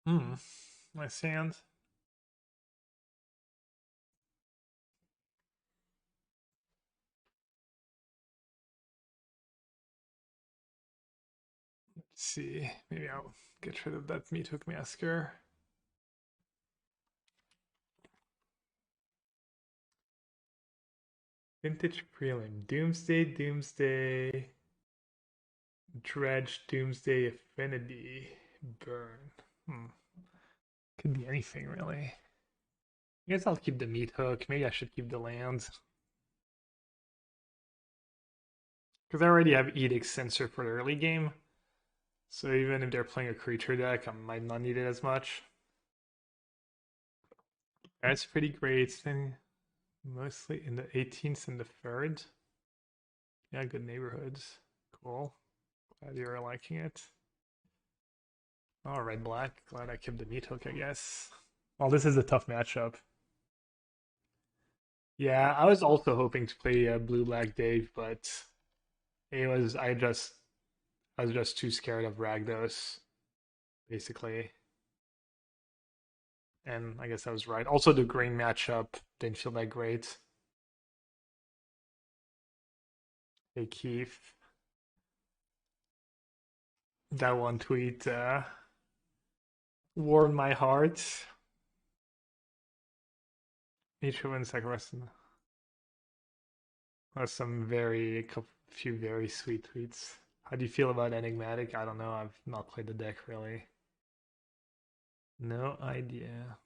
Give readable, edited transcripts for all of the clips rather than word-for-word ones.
Nice hand. Let's see. Maybe I'll get rid of that Meathook Massacre. Vintage Prelim. Doomsday. Dredge, Doomsday, Affinity, Burn. Could be anything, really. I guess I'll keep the Meathook. Maybe I should keep the land. Because I already have Edict Censor for the early game. So even if they're playing a creature deck, I might not need it as much. That's pretty great. Staying mostly in the 18th and the 3rd. Yeah, good neighborhoods. Cool. Glad you're liking it. Oh, red black. Glad I kept the Meathook, I guess. Well, this is a tough matchup. Yeah, I was also hoping to play blue black Dave, but it was I was just too scared of Ragdos, basically. And I guess I was right. Also, the green matchup didn't feel that great. Hey Keith, that one tweet warmed my heart. Each of like was some few very sweet tweets. How do you feel about Enigmatic? I don't know. I've not played the deck really. No idea.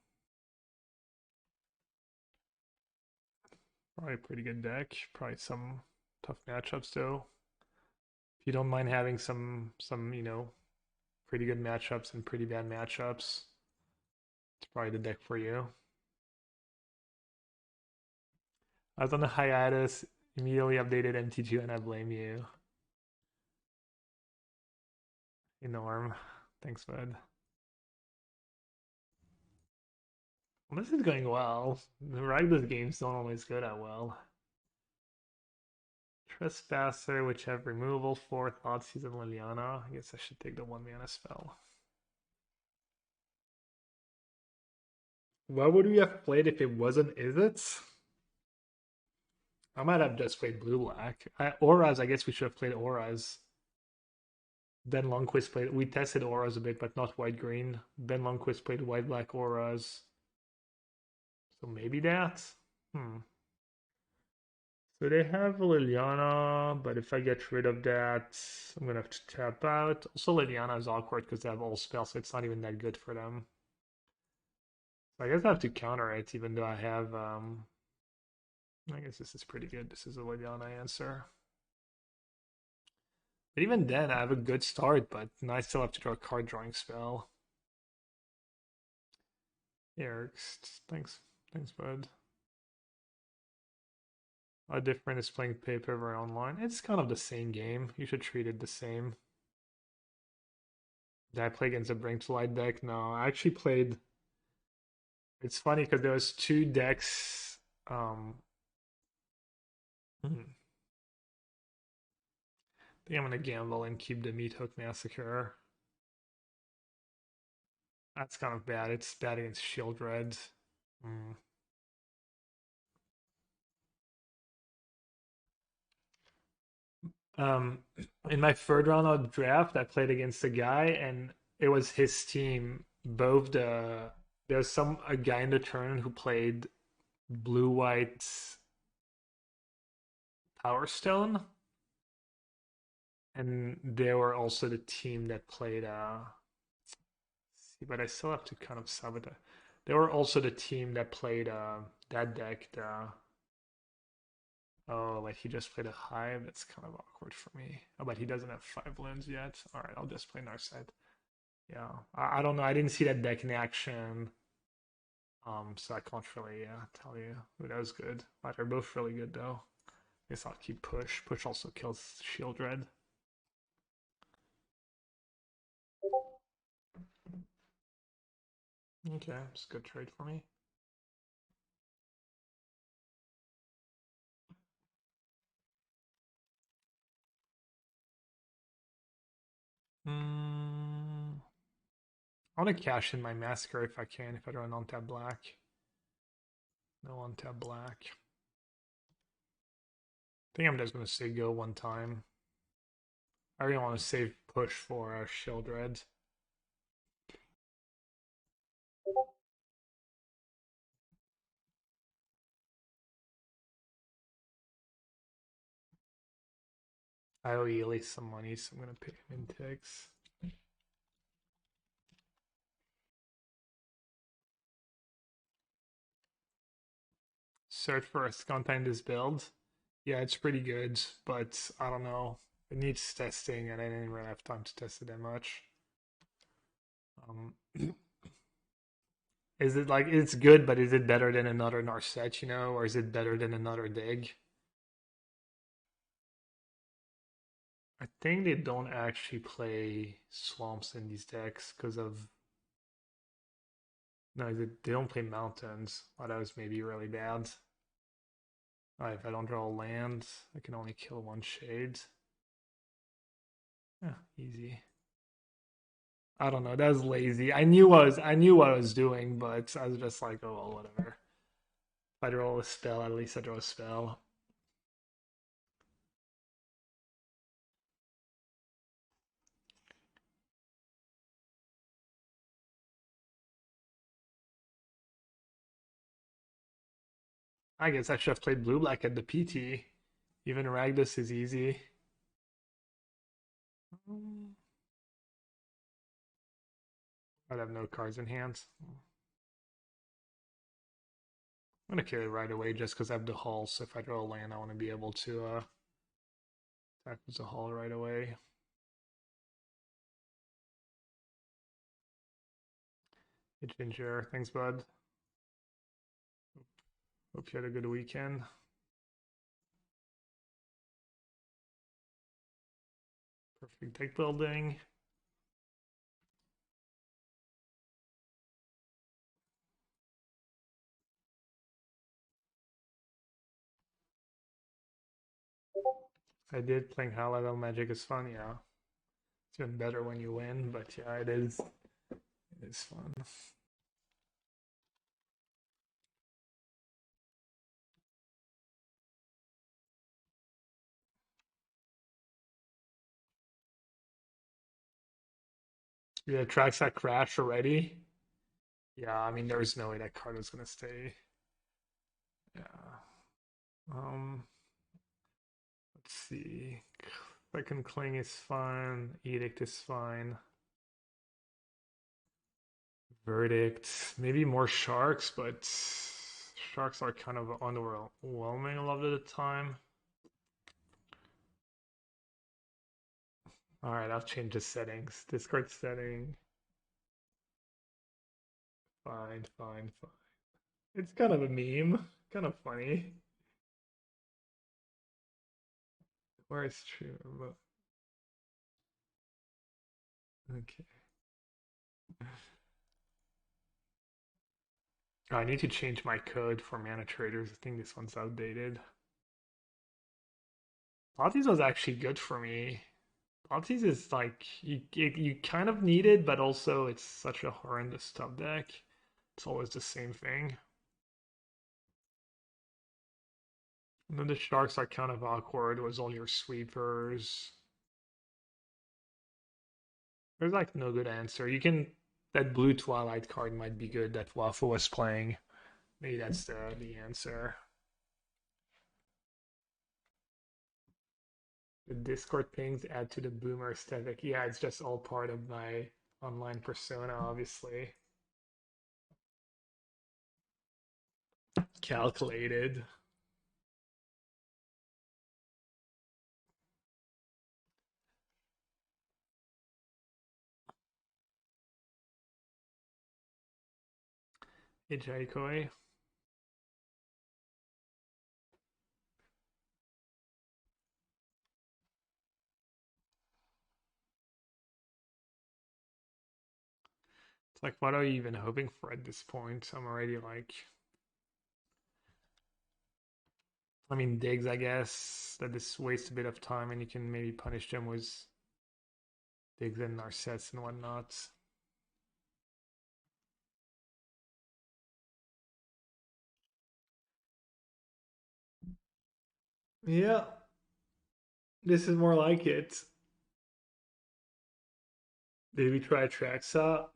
Probably a pretty good deck. Probably some tough matchups though. If you don't mind having some pretty good matchups and pretty bad matchups, it's probably the deck for you. I was on a hiatus, immediately updated MTGO, and I blame you. Hey Norm. Thanks, bud. Well, this is going well. The Ragdos games don't always go that well. Trespasser, which have removal for Thoughtseize and Liliana. I guess I should take the 1 mana spell. What would we have played if it wasn't Is It? I might have just played blue black. Auras, I guess we should have played Auras. Ben Lundquist played. We tested Auras a bit, but not white green. Ben Lundquist played white black Auras. So maybe that. So they have Liliana, but if I get rid of that, I'm gonna have to tap out. Also, Liliana is awkward because they have all spells, so it's not even that good for them. So I guess I have to counter it, even though I have. I guess this is pretty good. This is a Liliana answer. But even then, I have a good start, but now I still have to draw a card drawing spell. Eric, thanks, bud. How different is playing paper over online? It's kind of the same game. You should treat it the same. Did I play against a Bring to Light deck? No, I actually played. It's funny because there was two decks. I think I'm gonna gamble and keep the Meathook Massacre. That's kind of bad. It's bad against Sheoldred. Mm. Um, in my third round of draft, I played against a guy, and it was his team. There's a guy in the tournament who played blue white Power Stone, and they were also the team that played. See, but I still have to kind of sabotage. They were also the team that played that deck. Oh, like he just played a Hive. That's kind of awkward for me. Oh, but he doesn't have 5 lands yet. All right, I'll just play Narset. Yeah, I don't know. I didn't see that deck in action. So I can't really tell you. But that was good. But they're both really good though. I guess I'll keep push. Push also kills Sheoldred. Okay, it's a good trade for me. I want to cash in my Massacre if I can, if I don't untap black. No untap black. I think I'm just going to say go one time. I really want to save push for Sheoldred. I owe Ely some money, so I'm going to pay him in ticks. Search for a skunk in this build. Yeah, it's pretty good, but I don't know. It needs testing, and I didn't really have time to test it that much. Is it like it's good, but is it better than another Narset, you know, or is it better than another Dig? I think they don't actually play swamps in these decks because of no, they don't play mountains. Oh, that was maybe really bad. If I don't draw a land, I can only kill one shade. Yeah, easy. I don't know. That was lazy. I knew what I was doing, but I was just like, oh well, whatever. If I draw a spell, at least I draw a spell. I guess I should have played blue black at the PT. Even Ragdos is easy. I'd have no cards in hand. I'm gonna kill it right away just because I have the hull. So if I draw a land, I want to be able to attack with the hull right away. Hey Ginger, thanks bud. Hope you had a good weekend. Perfect deck building. I did. Playing high level Magic is fun, yeah. It's even better when you win, but yeah, it is. It is fun. Yeah, tracks that crash already. Yeah, I mean, there's no way that card was gonna stay. Yeah. Let's see. Second Cling is fine. Edict is fine. Verdict. Maybe more sharks, but sharks are kind of underwhelming a lot of the time. Alright, I'll change the settings. Discord setting. Fine, fine, fine. It's kind of a meme. Kind of funny. Where it's true, but okay. Oh, I need to change my code for mana traders. I think this one's outdated. Pilates was actually good for me. Pilates is like you kind of need it, but also it's such a horrendous top deck. It's always the same thing. And then the sharks are kind of awkward with all your sweepers. There's like no good answer. You can that blue Twilight card might be good that Waffle was playing. Maybe that's the answer. The Discord pings add to the boomer aesthetic. Yeah, it's just all part of my online persona, obviously. Calculated. Ijaikoi. It's like, what are you even hoping for at this point? I'm already like, I mean, digs, I guess, that this wastes a bit of time and you can maybe punish them with digs and Narsets and whatnot. Yeah, this is more like it. Did we try Traxa?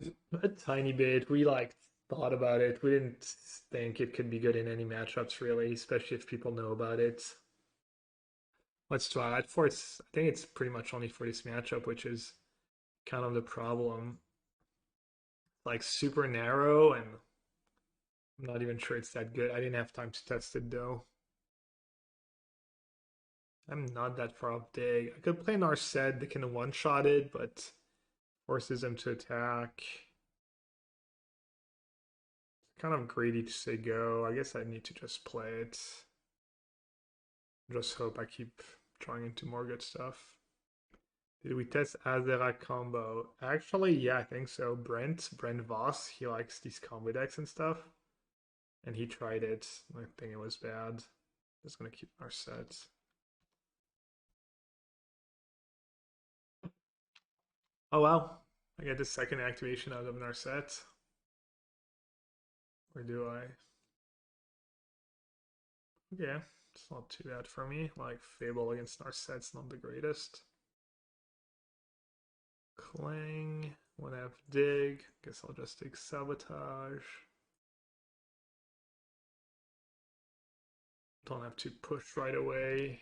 A tiny bit. We like thought about it. We didn't think it could be good in any matchups really, especially if people know about it. Let's try it for it's. I think it's pretty much only for this matchup, which is kind of the problem. Like super narrow, and I'm not even sure it's that good. I didn't have time to test it though. I'm not that far up dig. I could play Narset. They can one-shot it, but forces him to attack. Kind of greedy to say go. I guess I need to just play it. Just hope I keep trying into more good stuff. Did we test Azera combo? Actually, yeah, I think so. Brent Voss, he likes these combo decks and stuff. And he tried it. I think it was bad. Just gonna keep our sets. Oh well. I get the second activation out of Narset. Or do I? Yeah, it's not too bad for me. Like Fable against Narset's not the greatest. Clang. One have dig. Guess I'll just take Sabotage. Don't have to push right away.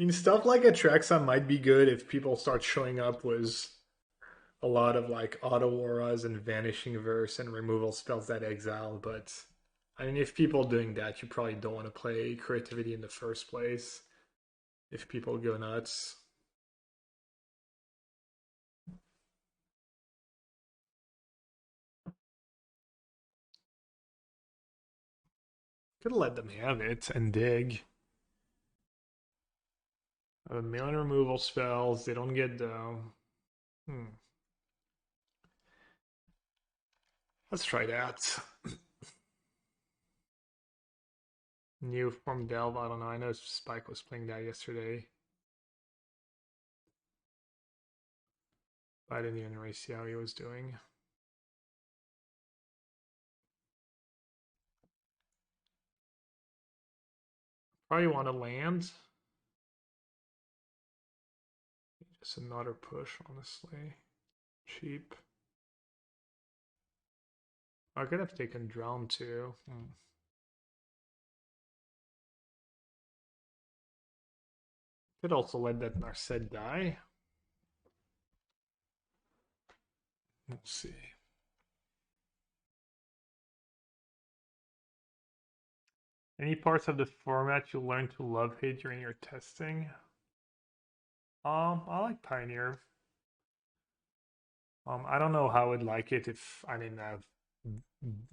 I mean, stuff like Atraxa might be good if people start showing up with a lot of like Otawaras and Vanishing Verse and removal spells that exile, but I mean, if people doing that, you probably don't want to play creativity in the first place. If people go nuts, could let them have it and dig. A million removal spells, they don't get down. Let's try that. New from Delve, I don't know. I know Spike was playing that yesterday. I didn't even really see how he was doing. Probably want to land. Just another push, honestly. Cheap. I could have taken Drown too. Could also let that Narset die. We'll see. Any parts of the format you learn to love hate during your testing? I like Pioneer. I don't know how I'd like it if I didn't have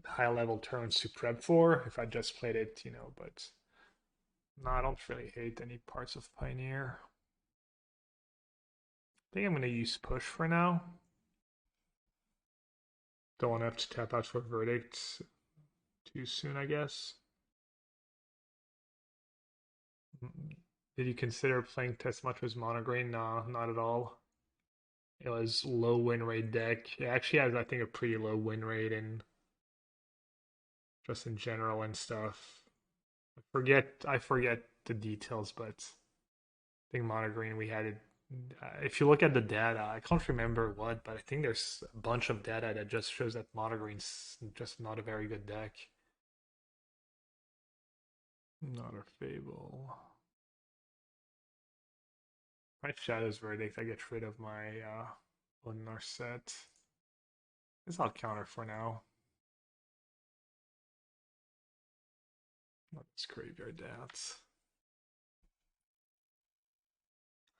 high level turns to prep for, if I just played it, but no, I don't really hate any parts of Pioneer. I think I'm going to use push for now. Don't want to have to tap out for Verdict too soon, I guess. Did you consider playing test much with Monogreen? No, not at all. It was low win rate deck. It actually has, I think, a pretty low win rate and just in general and stuff. I forget the details, but I think Monogreen we had it. If you look at the data, I can't remember what, but I think there's a bunch of data that just shows that Monogreen's just not a very good deck. Not a Fable. My Shadow's Verdict, I get rid of my Lunar set. Guess I'll counter for now. Let's graveyard that.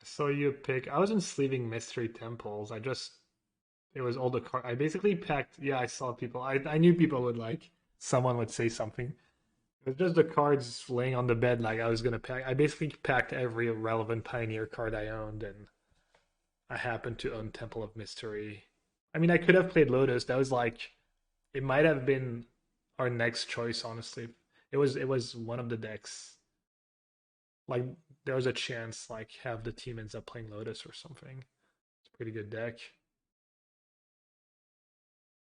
I saw you pick. I wasn't sleeving Mystery Temples. It was all the card. I basically packed. Yeah, I saw people. I knew people would like. Someone would say something. It was just the cards laying on the bed like I was gonna pack. I basically packed every relevant Pioneer card I owned, and I happened to own Temple of Mystery. I mean, I could have played Lotus. That was like, it might have been our next choice. Honestly, it was one of the decks. Like there's a chance like half the team ends up playing Lotus or something. It's a pretty good deck.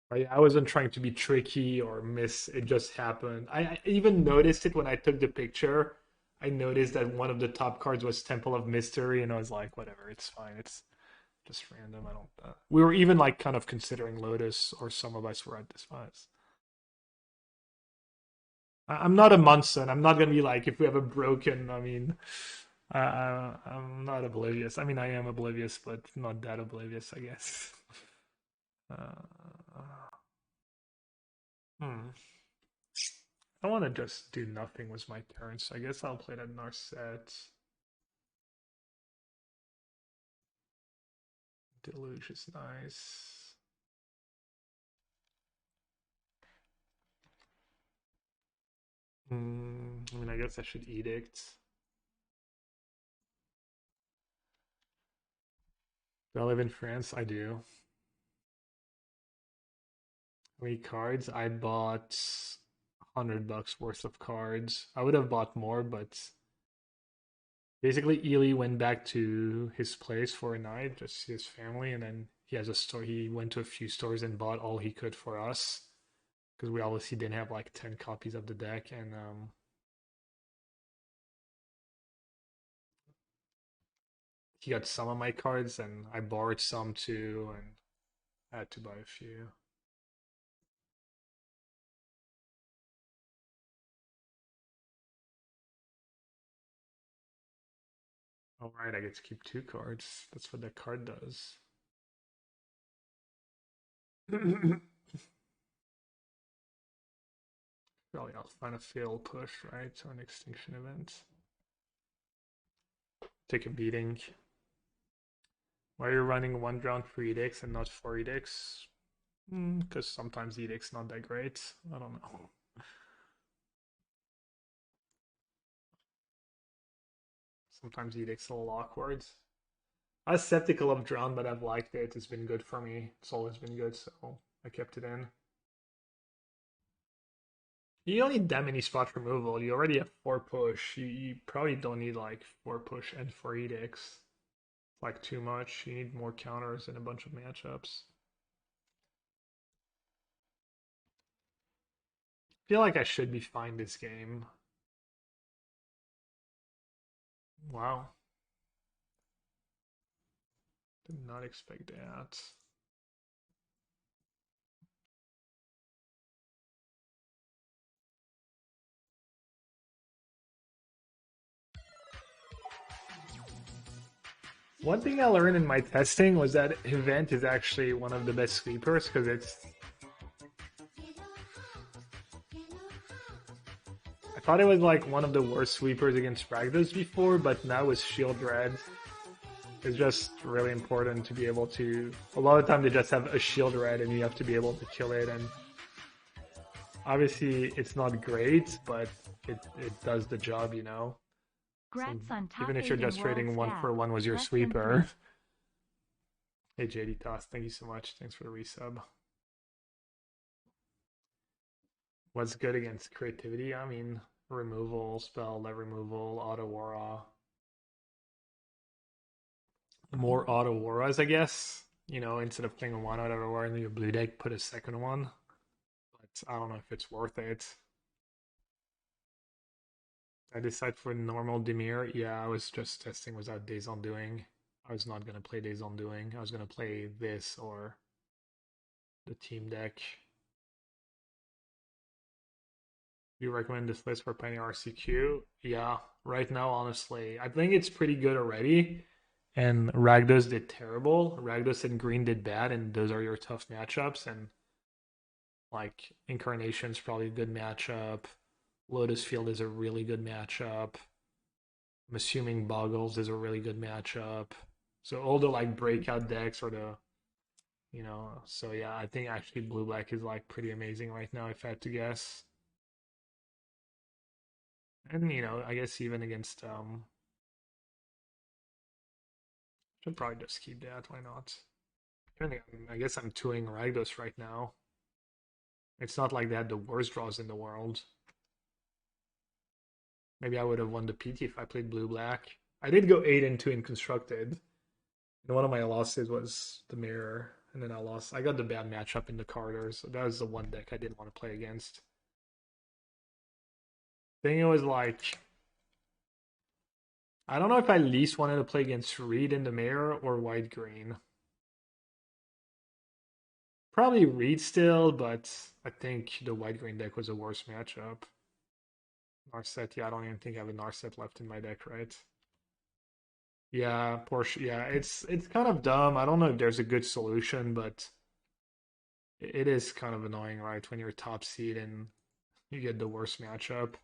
I wasn't trying to be tricky or miss. It just happened. I even noticed it when I took the picture. I noticed that one of the top cards was Temple of Mystery, and I was like, whatever, it's fine. It's just random. I don't. We were even like kind of considering Lotus, or some of us were at this phase. I'm not a Munson. I'm not gonna be like if we have a broken. I mean, I'm not oblivious. I mean, I am oblivious, but not that oblivious, I guess. Uh, hmm. I want to just do nothing with my turn, so I guess I'll play that Narset. Deluge is nice. I mean, I guess I should Edict. Do I live in France? I do. How many cards? I bought $100 worth of cards. I would have bought more, but basically Ely went back to his place for a night, just see his family, and then he has a store. He went to a few stores and bought all he could for us because we obviously didn't have like 10 copies of the deck, and he got some of my cards, and I borrowed some too, and I had to buy a few. All right, I get to keep 2 cards. That's what that card does. Probably I'll find a fail push, right? Or an extinction event. Take a beating. Why are you running 1 round for edicts and not 4 edicts? Because sometimes edict's not that great. I don't know. Sometimes edict's a little awkward. I was skeptical of drown, but I've liked it. It's been good for me. It's always been good, so I kept it in. You don't need that many spot removal. You already have 4 push. You probably don't need like 4 push and 4 edicts. It's like too much. You need more counters and a bunch of matchups. I feel like I should be fine this game. Wow. Did not expect that. One thing I learned in my testing was that Event is actually one of the best sweepers because it's. I thought it was like one of the worst sweepers against Rakdos before, but now with Sheoldred, it's just really important to be able to. A lot of time they just have a Sheoldred and you have to be able to kill it. And obviously it's not great, but it does the job, you know. Even if you're just trading 1-for-1 with your sweeper. Hey JD Toss, thank you so much. Thanks for the resub. What's good against creativity? I mean, removal, spell, lead removal, Otawara. More Otawaras, I guess. You know, instead of playing one Otawara in your blue deck, put a second one. But I don't know if it's worth it. I decided for normal Dimir. Yeah, I was just testing without Days Undoing. I was not gonna play Days Undoing. I was gonna play this or the team deck. Do you recommend this list for playing RCQ? Yeah, right now, honestly, I think it's pretty good already. And Ragdos did terrible. Ragdos and Green did bad, and those are your tough matchups. And like Incarnation's probably a good matchup. Lotus Field is a really good matchup. I'm assuming Boggles is a really good matchup. So all the like breakout decks or the so yeah, I think actually blue black is like pretty amazing right now if I had to guess. And I guess even against should probably just keep that, why not? I guess I'm 2ing Ragdos right now. It's not like they had the worst draws in the world. Maybe I would have won the PT if I played blue-black. I did go 8-2 in constructed. And one of my losses was the Mirror. And then I lost. I got the bad matchup in the Carters. So that was the one deck I didn't want to play against. I think it was like, I don't know if I least wanted to play against Reed in the Mirror or White Green. Probably Reed still, but I think the White Green deck was a worse matchup. Narset, yeah, I don't even think I have a Narset left in my deck, right? Yeah, Porsche. Yeah, it's kind of dumb. I don't know if there's a good solution, but it is kind of annoying, right? When you're top seed and you get the worst matchup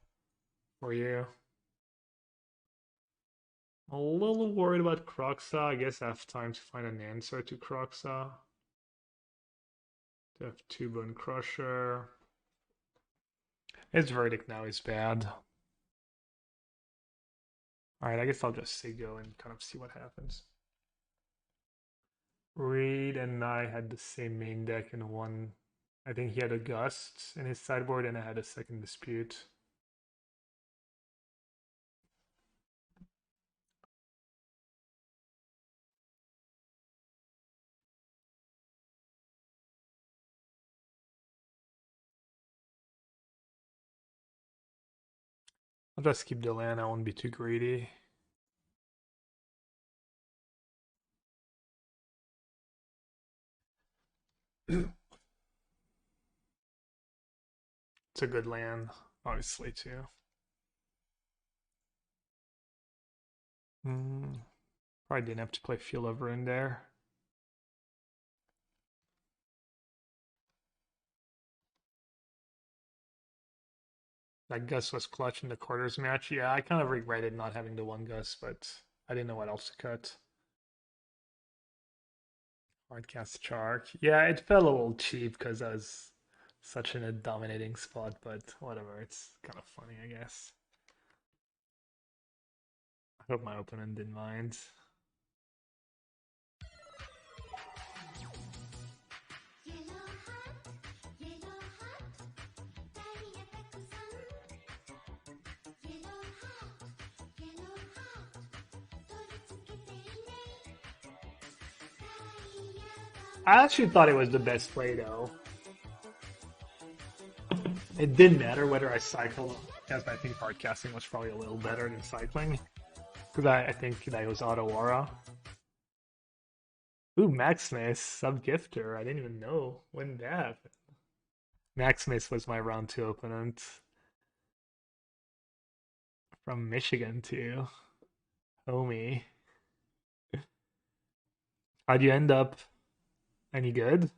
for you. A little worried about Croxa. I guess I have time to find an answer to Croxa. To have two Bone Crusher. His verdict now is bad. Alright, I guess I'll just say go and kind of see what happens. Reed and I had the same main deck in one. I think he had a Gust in his sideboard and I had a second Dispute. I'll just keep the land, I won't be too greedy. It's a good land, obviously, too. Probably didn't have to play Field of Ruin there. That Gus was clutch in the quarters match. Yeah, I kind of regretted not having the one Gus, but I didn't know what else to cut. Hardcast Shark. Yeah, it felt a little cheap because I was such in a dominating spot, but whatever. It's kind of funny, I guess. I hope my opponent didn't mind. I actually thought it was the best play though. It didn't matter whether I cycled, because I think hardcasting was probably a little better than cycling. Because I think that was Otawara. Ooh, Maximus, sub-gifter. I didn't even know when that happened. Maximus was my round 2 opponent. From Michigan too. Homie. How'd you end up? Any good?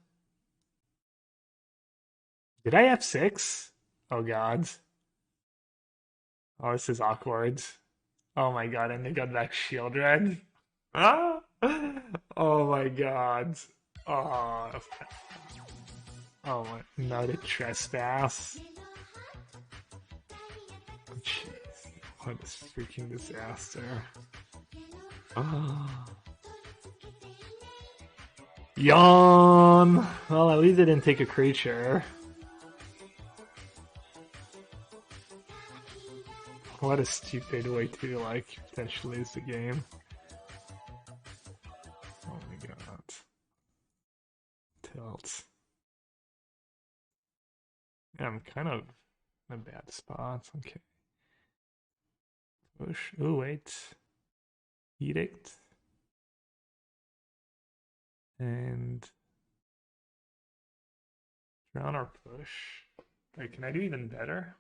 Did I have 6? Oh god. Oh, this is awkward. Oh my god, and they got back Sheoldred. Ah! Oh my god. Oh, oh my, not a trespass. Jeez, what a freaking disaster. Oh. Yawn! Well, at least I didn't take a creature. What a stupid way to, like, potentially lose the game. Oh my god. Tilt. Yeah, I'm kind of in a bad spot. Okay. Push. Oh, wait. Edict. And drown or push. Wait, can I do even better?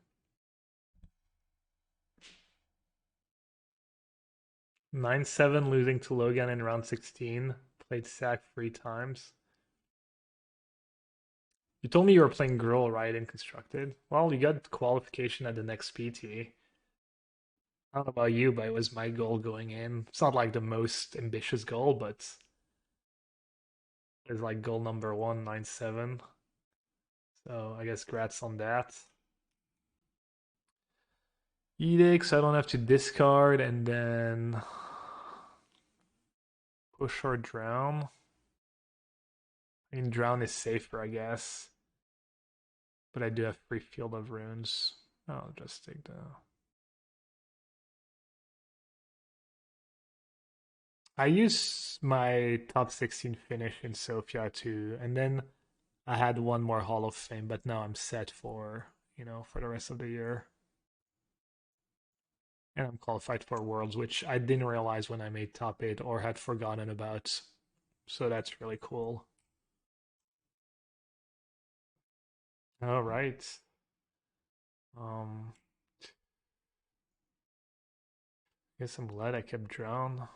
9-7 losing to Logan in round 16. Played sack 3 times. You told me you were playing Girl, right, in Constructed? Well, you got qualification at the next PT. I don't know about you, but it was my goal going in. It's not like the most ambitious goal, but it's like goal number 1, 9-7. So I guess grats on that. Edicts, I don't have to discard, and then push or drown. I mean, drown is safer, I guess. But I do have free Field of Runes. I'll just take the I used my top 16 finish in Sofia too, and then I had one more Hall of Fame, but now I'm set for, for the rest of the year. And I'm qualified for Worlds, which I didn't realize when I made top 8 or had forgotten about. So that's really cool. All right. Um, guess I'm glad I kept Drown.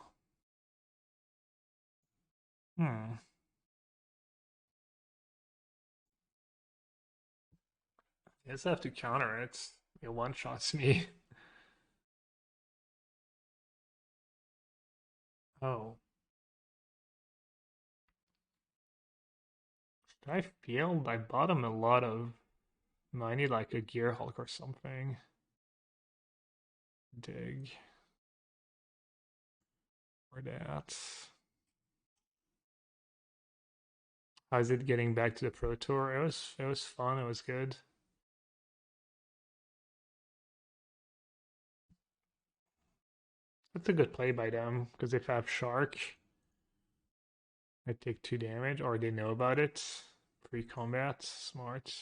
Hmm. Guess I have to counter it. It one-shots me. Oh. I failed. I bought him a lot of. I need like a Gearhulk or something. Dig. Where that? How's it getting back to the Pro Tour? It was fun. It was good. That's a good play by them because if I have Shark, I take 2 damage, or they know about it. Pre-combat, smart.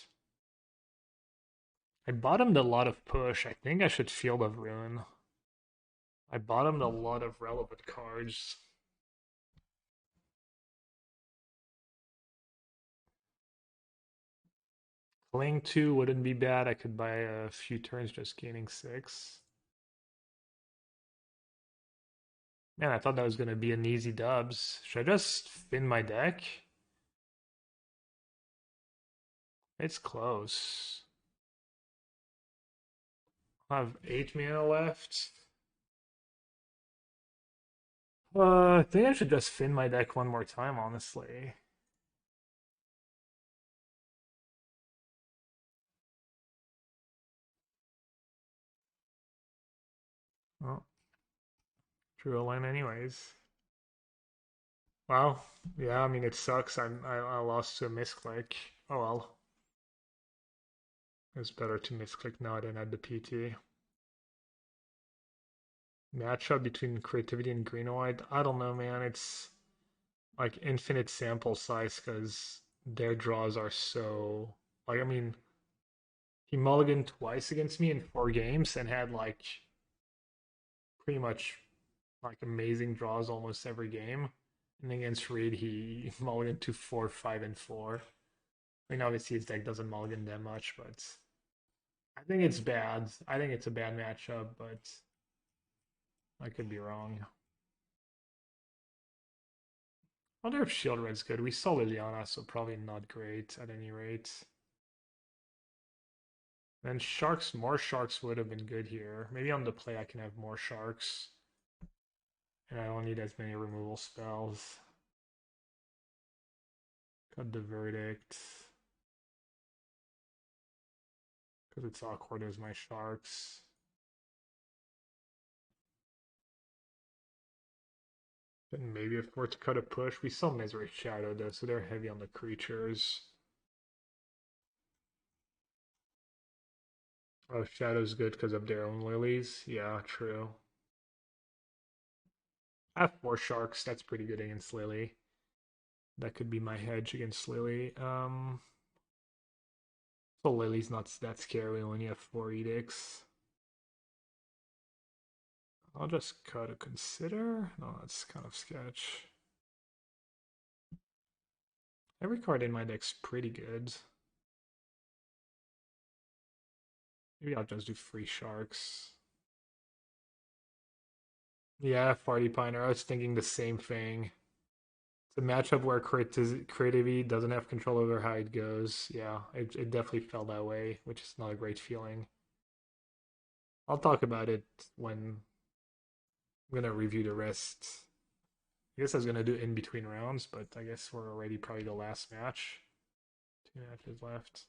I bottomed a lot of push. I think I should Field of Ruin. I bottomed a lot of relevant cards. Cling 2 wouldn't be bad. I could buy a few turns just gaining 6. Man, I thought that was going to be an easy dubs. Should I just fin my deck? It's close. I have 8 mana left. I think I should just fin my deck one more time, honestly. Well, drew a line anyways. Wow. Yeah, I mean, it sucks. I lost to a misclick. Oh well. It's better to misclick now than at the PT. Matchup between creativity and green and white. I don't know, man. It's like infinite sample size because their draws are so like I mean he mulliganed twice against me in 4 games and had like pretty much like amazing draws almost every game. And against Reed he mulliganed to 4, 5, and 4. I mean obviously his deck doesn't mulligan that much, but I think it's bad. I think it's a bad matchup, but I could be wrong. I wonder if Sheoldred's good. We saw Liliana, so probably not great at any rate. Then sharks, more sharks would have been good here. Maybe on the play I can have more sharks. And I don't need as many removal spells. Cut the verdict. Because it's awkward as my sharks. Then maybe if we're to cut a push, we saw Misery Shadow though, so they're heavy on the creatures. Oh, Shadow's good because of their own lilies. Yeah, true. I have 4 sharks. That's pretty good against Lily. That could be my hedge against Lily. So Lily's not that scary when you have 4 edicts. I'll just cut a consider. No, that's kind of sketch. Every card in my deck's pretty good. Maybe I'll just do free sharks. Yeah, Farty Piner. I was thinking the same thing. It's a matchup where creativity doesn't have control over how it goes. Yeah, it definitely felt that way, which is not a great feeling. I'll talk about it when I'm gonna review the rest. I guess I was gonna do in between rounds, but I guess we're already probably the last match. 2 matches left.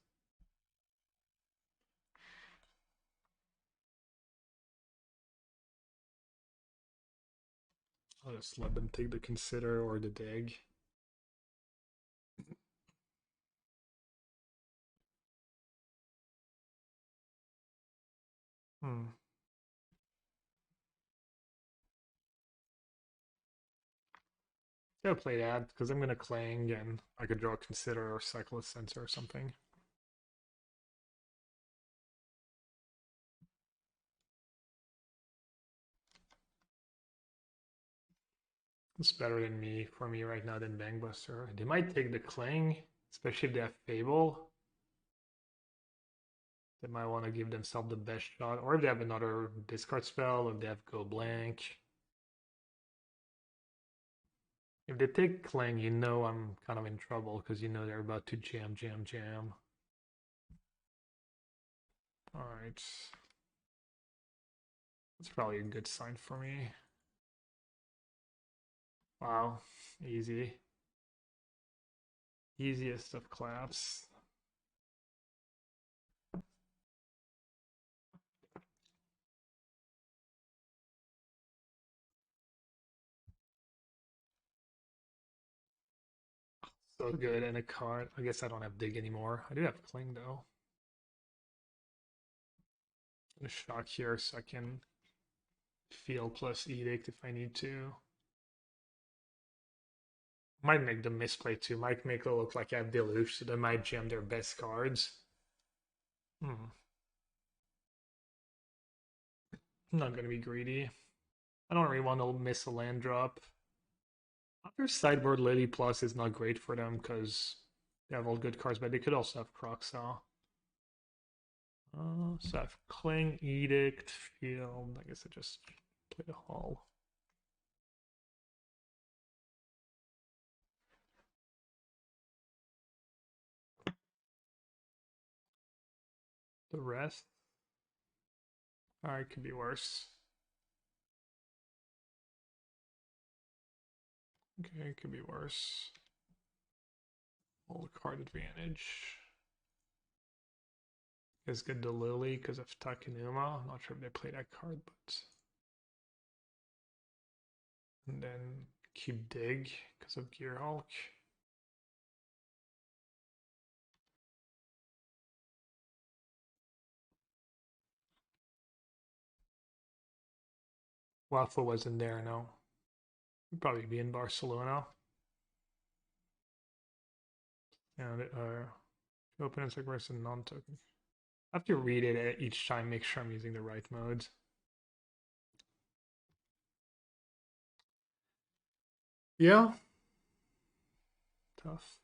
I'll just let them take the consider or the dig. Hmm. gotta play that because I'm gonna clang and I could draw Consider or cycle a Censor or something. It's better than me for me right now than Bangbuster. They might take the clang, especially if they have Fable. They might want to give themselves the best shot, or if they have another discard spell, or if they have Go Blank. If they take Clang, you know I'm kind of in trouble because you know they're about to jam, jam, jam. Alright. That's probably a good sign for me. Wow, easy. Easiest of claps. So good, and a card. I guess I don't have Dig anymore. I do have Cling though. I'm gonna shock here so I can feel plus Edict if I need to. Might make the misplay too. Might make it look like I have Deluge, so they might jam their best cards. I'm not gonna be greedy. I don't really want to miss a land drop. Their sideboard Lily Plus is not great for them because they have all good cards, but they could also have Croxaw. So I have Cling, Edict, Field. I guess I just play the Hall. The rest? Alright, could be worse. Okay, could be worse. All card advantage. Is good to Lily because of Takenuma. I'm not sure if they play that card, but. And then keep Dig because of Gearhulk. Waffle wasn't there, no. He'd probably be in Barcelona. And open and versus non-token. I have to read it each time, make sure I'm using the right modes. Yeah. Tough.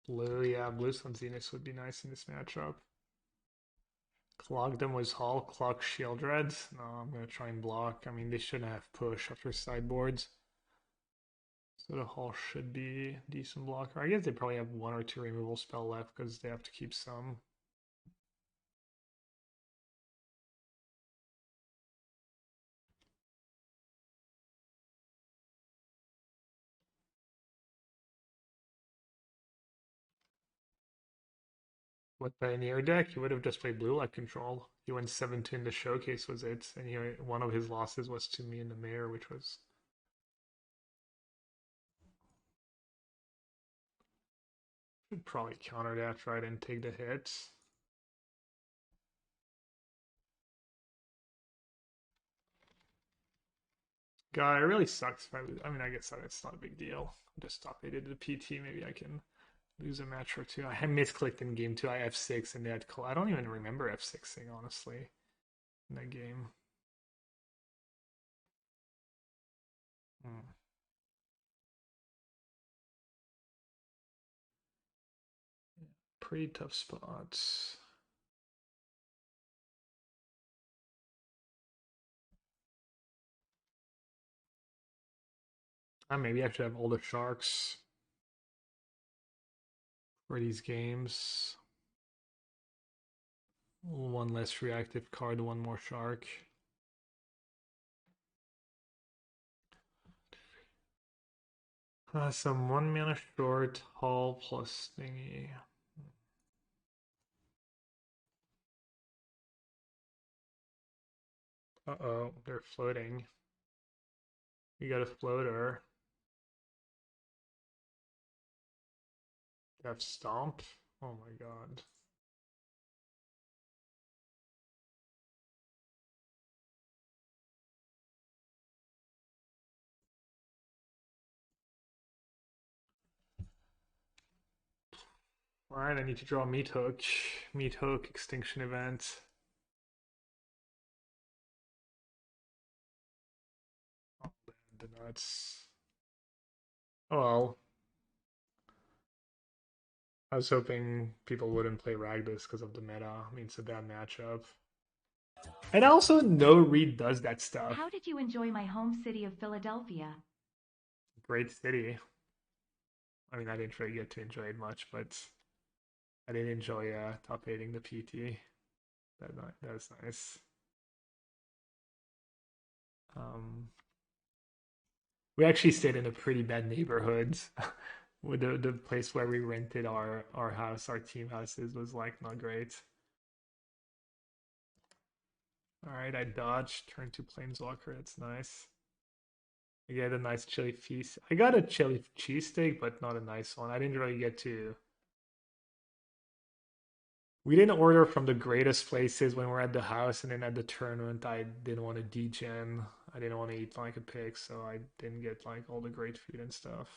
Blue, yeah, blue Sun Zenith would be nice in this matchup. Clog them was Hall, Clock Sheoldred. No, I'm gonna try and block. I mean, they shouldn't have push after sideboards. So the Hall should be a decent blocker. I guess they probably have one or two removal spell left because they have to keep some. With Pioneer deck, he would have just played blue like control. He went 7-2 in the showcase was it, and one of his losses was to me in the Mire, which was should probably counter that right and take the hit. Guy, it really sucks if I lose. I mean, I guess it's not a big deal. I'll just stop it at the PT. Maybe I can lose a match or two. I misclicked in game 2. I F6 and they had. I don't even remember F6ing honestly in that game. Pretty tough spots. Maybe I should have all the sharks for these games. One less reactive card, one more shark. Some 1 mana short, Hall plus thingy. Uh-oh, they're floating. You got a floater. You have Stomp. Oh my god. Alright, I need to draw Meathook. Meathook, Extinction Event. Oh, the nuts. Oh well. I was hoping people wouldn't play Ragdos because of the meta. I mean, it's a bad matchup. And also, no Reed does that stuff. How did you enjoy my home city of Philadelphia? Great city. I mean, I didn't really get to enjoy it much, but I did enjoy top 8ing the PT. That was nice. We actually stayed in a pretty bad neighborhood. With the place where we rented our house, our team houses, was like not great. Alright, I dodged, turn to Planeswalker, that's nice. I get a nice chili feast. I got a chili cheesesteak, but not a nice one. I didn't really get to. We didn't order from the greatest places when we're at the house, and then at the tournament, I didn't want to degen. I didn't want to eat like a pig, so I didn't get like all the great food and stuff.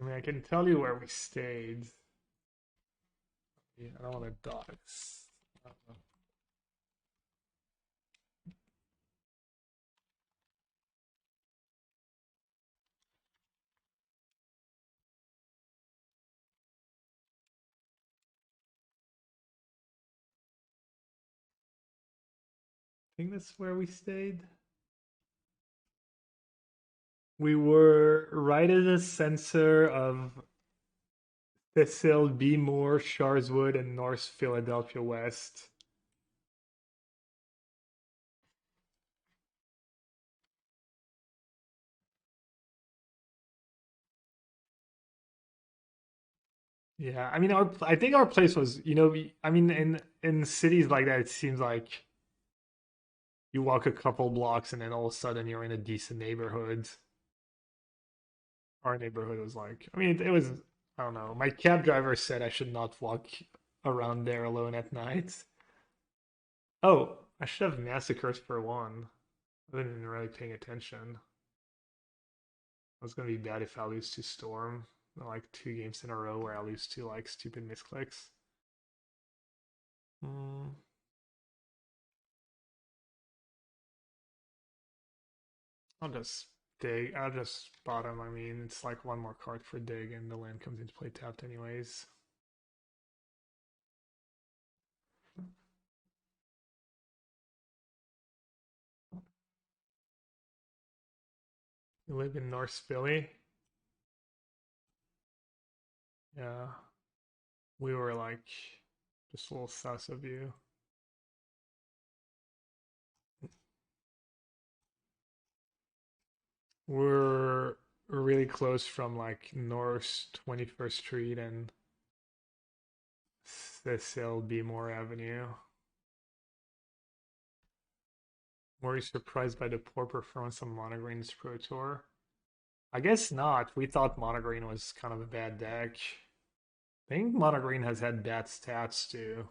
I mean, I can tell you where we stayed. Yeah, I don't want to dodge. I think that's where we stayed. We were right at the center of Cecil, B. Moore, Sharswood, and North Philadelphia West. Yeah, I mean, I think our place was, I mean, in cities like that, it seems like you walk a couple blocks and then all of a sudden you're in a decent neighborhood. Our neighborhood was like, I mean, it was, I don't know. My cab driver said I should not walk around there alone at night. Oh, I should have massacres for one. I wasn't even really paying attention. It's gonna be bad if I lose to Storm. Like 2 games in a row where I lose to like stupid misclicks. I'll just dig. I'll just bottom. I mean, it's like one more card for dig, and the land comes into play tapped anyways. You live in North Philly? Yeah. We were like just a little south of you. We're really close from like North 21st Street and Cecil B. Moore Avenue. Were you surprised by the poor performance of Monogreen's Pro Tour? I guess not. We thought Monogreen was kind of a bad deck. I think Monogreen has had bad stats too.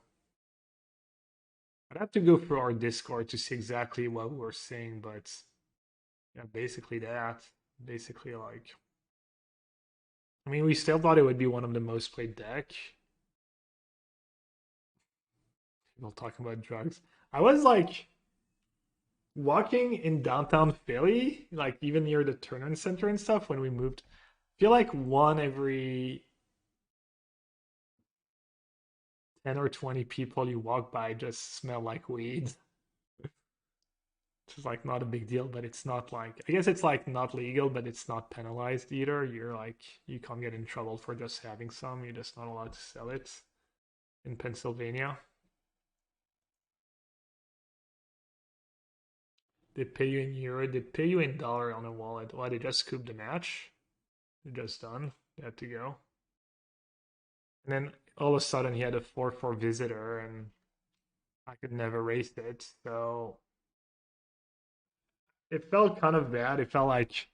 I'd have to go through our Discord to see exactly what we're seeing, but yeah, basically that. Basically, like, I mean, we still thought it would be one of the most played deck. People talking about drugs. I was like walking in downtown Philly, like even near the tournament center and stuff when we moved. I feel like one every 10 or 20 people you walk by just smell like weed. Which is like not a big deal, but it's not like, I guess it's like not legal, but it's not penalized either. You're like, you can't get in trouble for just having some. You're just not allowed to sell it in Pennsylvania. They pay you in euro, they pay you in dollar on a wallet. Why, they just scooped the match? They're just done. They had to go. And then all of a sudden he had a 4-4 visitor and I could never raise it. So it felt kind of bad. It felt like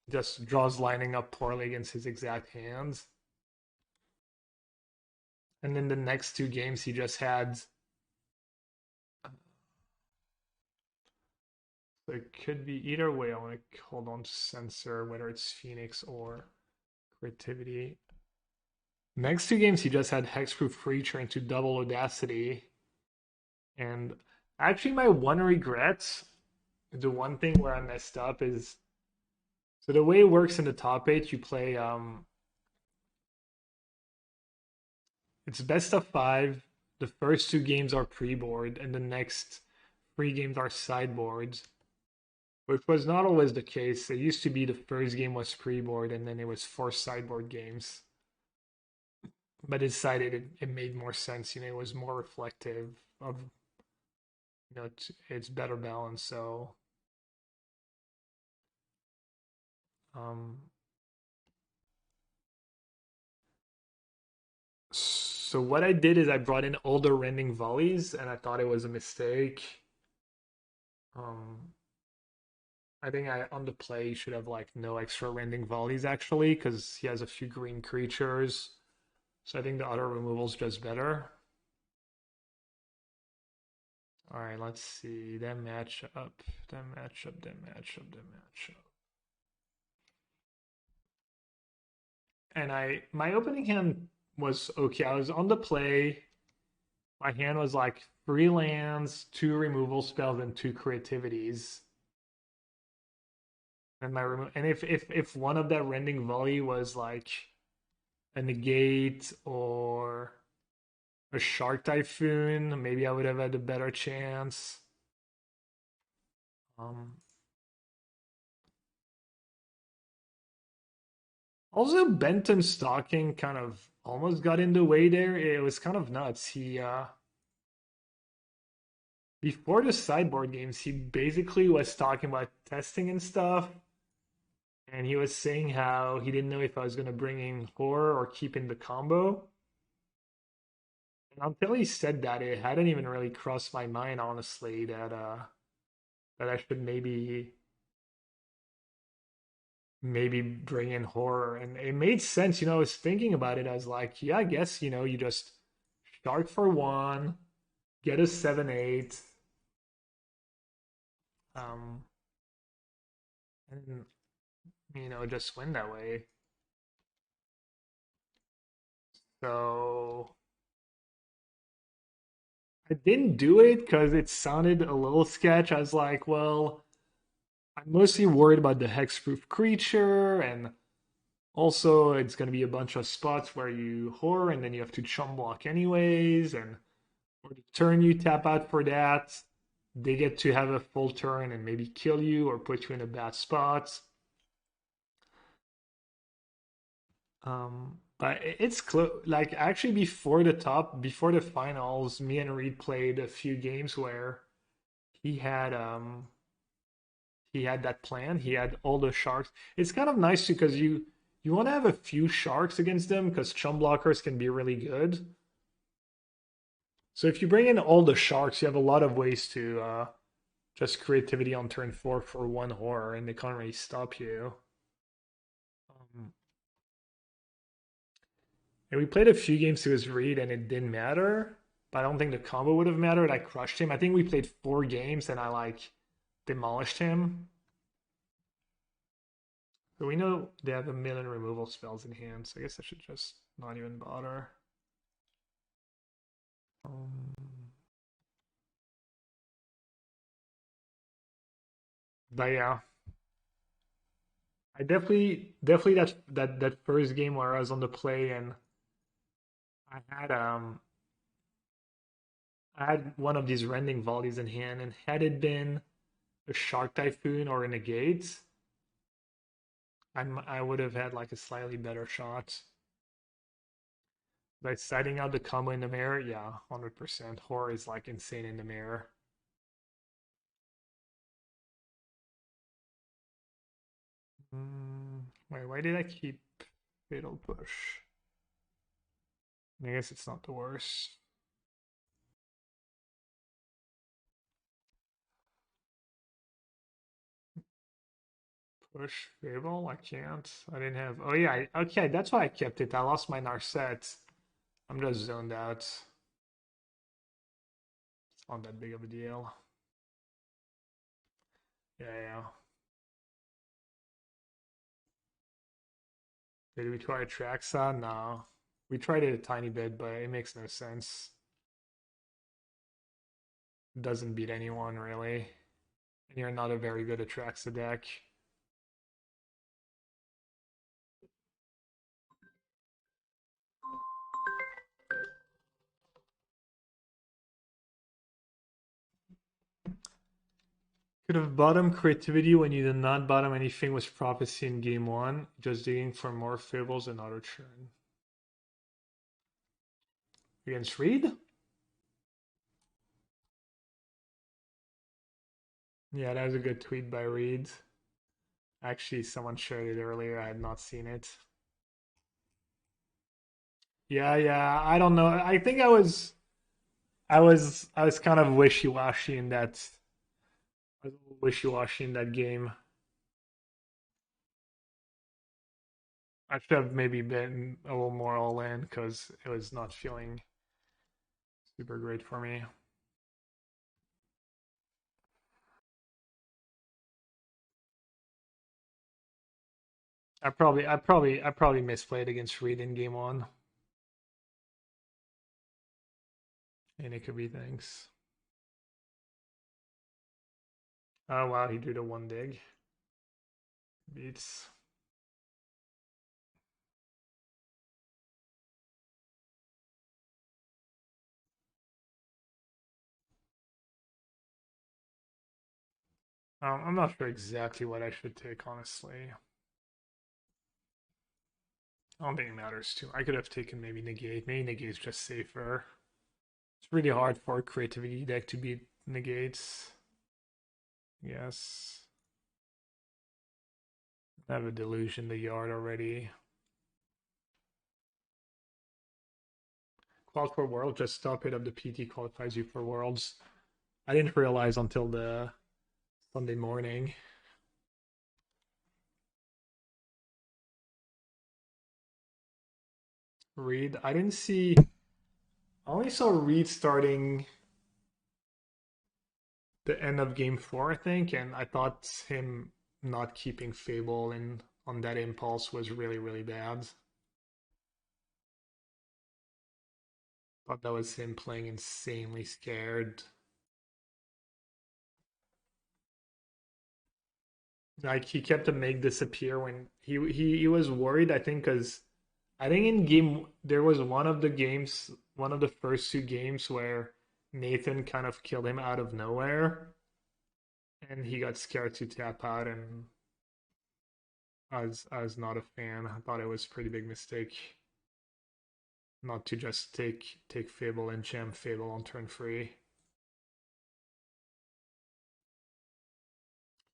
just draws lining up poorly against his exact hands. And then the next two games he just had. So it could be either way. I want to hold on to Censor, whether it's Phoenix or Creativity. Next two games he just had Hexproof Creature into double Audacity. And actually my one regret, the one thing where I messed up is, so the way it works in the top 8, you play it's best of 5. The first two games are pre-board and the next 3 games are sideboards, which was not always the case. It used to be the first game was pre-board and then it was 4 sideboard games. But I decided it made more sense. It was more reflective of, it's better balanced. So um, so what I did is I brought in all the rending volleys, and I thought it was a mistake. Um, I think on the play should have like no extra rending volleys actually, because he has a few green creatures. So I think the auto removal's just better. All right, let's see. Them match up. Them match up. Them match up. Them match up. And my opening hand was okay. I was on the play. My hand was like 3 lands, 2 removal spells, and 2 creativities. And if one of that rending volley was like a negate or a Shark Typhoon, maybe I would have had a better chance. Also, Benton Stalking kind of almost got in the way there. It was kind of nuts. He before the sideboard games, he basically was talking about testing and stuff. And he was saying how he didn't know if I was going to bring in horror or keep in the combo. And until he said that, it hadn't even really crossed my mind, honestly, that I should maybe bring in horror. And it made sense, I was thinking about it. I was like, yeah, I guess, you just start for 1, get a 7/8, um, and just win that way. So I didn't do it because it sounded a little sketch. I was like, well, I'm mostly worried about the hexproof creature, and also it's going to be a bunch of spots where you horror and then you have to chum block anyways, and for the turn you tap out for that, they get to have a full turn and maybe kill you or put you in a bad spot. But it's close. Like actually, before the finals, me and Reed played a few games where he had he had that plan. He had all the sharks. It's kind of nice because you want to have a few sharks against them because chum blockers can be really good. So if you bring in all the sharks, you have a lot of ways to just creativity on turn 4 for 1 horror, and they can't really stop you. And we played a few games to his read, and it didn't matter. But I don't think the combo would have mattered. I crushed him. I think we played 4 games, and I like demolished him. So we know they have a million removal spells in hand, so I guess I should just not even bother. But yeah, I definitely that first game where I was on the play and I had one of these rending volleys in hand, and had it been a Shark Typhoon or a Negate, I would have had like a slightly better shot. By citing out the combo in the mirror, yeah, 100%. Horror is like insane in the mirror. Wait, why did I keep Fatal Push? I guess it's not the worst. Push Fable? I can't. I didn't have. Oh yeah. Okay, that's why I kept it. I lost my Narset. I'm just zoned out. It's not that big of a deal. Yeah. Did we try Traxa? No. We tried it a tiny bit, but it makes no sense. It doesn't beat anyone, really. And you're not a very good Atraxa deck. Could have bottom creativity when you did not bottom anything with prophecy in game 1, just digging for more fables and auto churn. Against Reed? Yeah, that was a good tweet by Reed. Actually, someone shared it earlier. I had not seen it. Yeah. I don't know. I think I was kind of wishy-washy in that. I was a little wishy-washy in that game. I should have maybe been a little more all in because it was not feeling super great for me. I probably misplayed against Reed in game 1. And it could be things. Oh wow, he drew the one dig. Beats. I'm not sure exactly what I should take, honestly. I don't think it matters too. I could have taken maybe Negate. Maybe Negate's just safer. It's really hard for a creativity deck to beat Negates. Yes. I have a Deluge in the yard already. Qual for World, just top it up. The PT qualifies you for Worlds. I didn't realize until the Sunday morning. Reed, I didn't see. I only saw Reed starting the end of game 4, I think, and I thought him not keeping Fable in on that impulse was really, really bad. Thought that was him playing insanely scared. Like he kept the Meg disappear when he was worried, I think, because I think in game there was one of the games, one of the first two games where Nathan kind of killed him out of nowhere, and he got scared to tap out, and I was not a fan. I thought it was a pretty big mistake not to just take Fable and jam Fable on turn 3.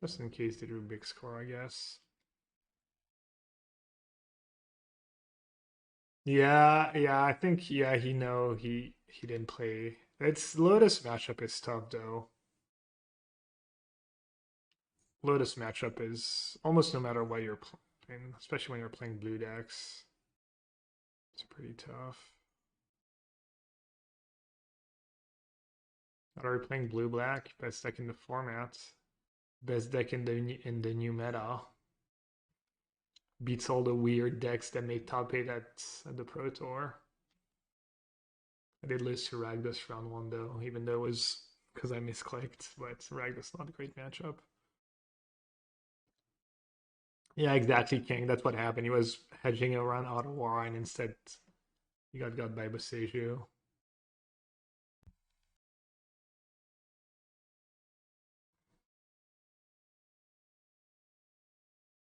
Just in case they drew a big score, I guess. Yeah, I think he didn't play. It's Lotus matchup is tough though. Lotus matchup is almost no matter what you're playing, especially when you're playing blue decks. It's pretty tough. Are we playing blue black? Best deck in the format. Best deck in the new meta. Beats all the weird decks that make top 8 at the Pro Tour. I did lose to Ragdos round 1 though, even though it was because I misclicked, but Ragdos not a great matchup. Yeah, exactly, King. That's what happened. He was hedging around Otawara and instead he got by Boseiju.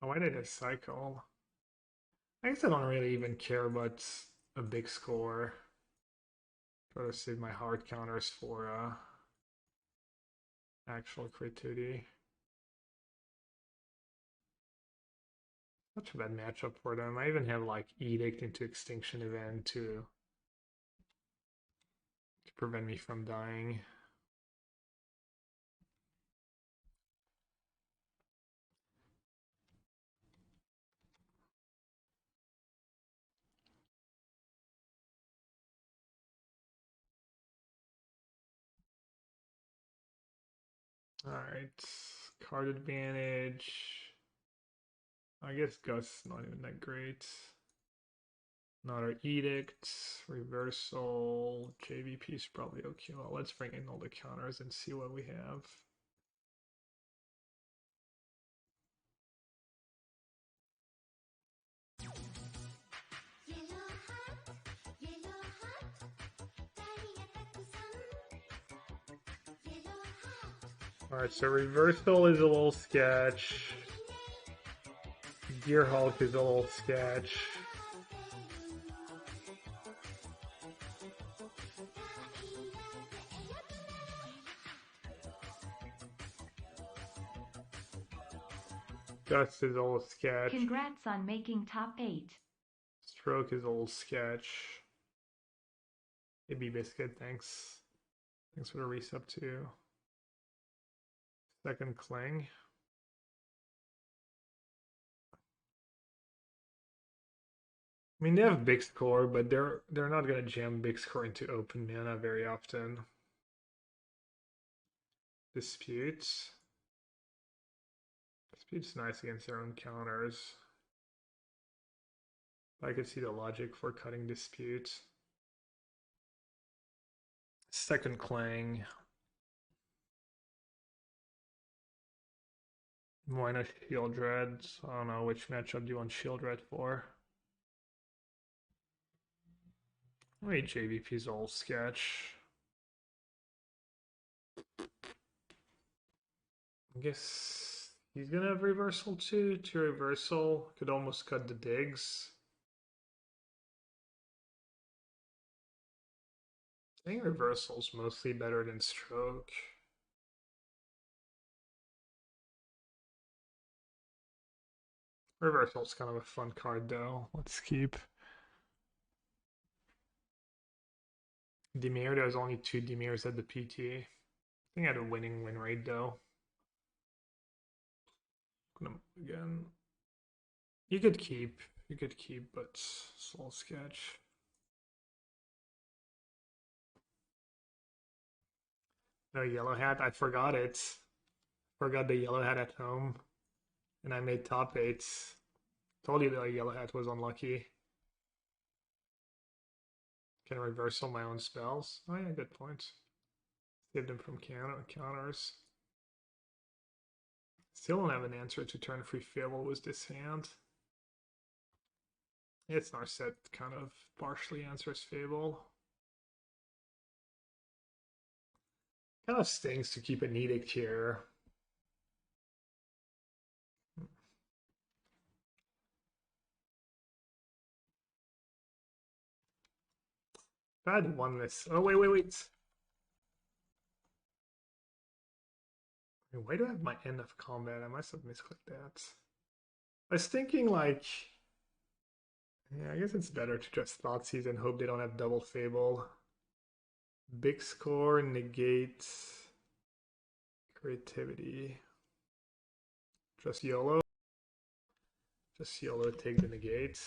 Oh, why did I cycle? I guess I don't really even care about a big score. Try to save my hard counters for actual creativity. Such a bad matchup for them. I even have like Edict into Extinction Event to prevent me from dying. Alright, card advantage. I guess Gust's not even that great. Another Edict, Reversal, JVP is probably okay. Well, let's bring in all the counters and see what we have. Alright, so Reversal is a little sketch. Gearhulk is a little sketch. Gust is a little sketch. Congrats on making top 8. Stroke is a little sketch. AB Biscuit, thanks. Thanks for the resub too. Second Cling. I mean, they have big score, but they're not gonna jam big score into open mana very often. Disputes. Dispute's nice against their own counters. I could see the logic for cutting Dispute. Second Clang. Why not Sheoldred? I don't know which matchup do you want Sheoldred for. Wait, JVP's old sketch. I guess he's gonna have reversal too. To reversal could almost cut the digs. I think reversal's mostly better than stroke. Reversal's kind of a fun card though. Let's keep. Dimir, there's only 2 Dimirs at the PT. I think I had a winning win rate though. Again. You could keep, but soul sketch. No yellow hat, I forgot it. Forgot the yellow hat at home. And I made top 8s. Told you the yellow hat was unlucky. Can I reversal my own spells? Oh yeah, good point. Save them from counters. Still don't have an answer to turn free Fable with this hand. It's Narset kind of partially answers Fable. Kind of stings to keep an Edict here. If I had won this. Oh, wait. Why do I have my end of combat? I must have misclicked that. I was thinking like, yeah, I guess it's better to just Thoughtseize and hope they don't have double Fable. Big score, negate, creativity. Just YOLO. Just YOLO, take the negate.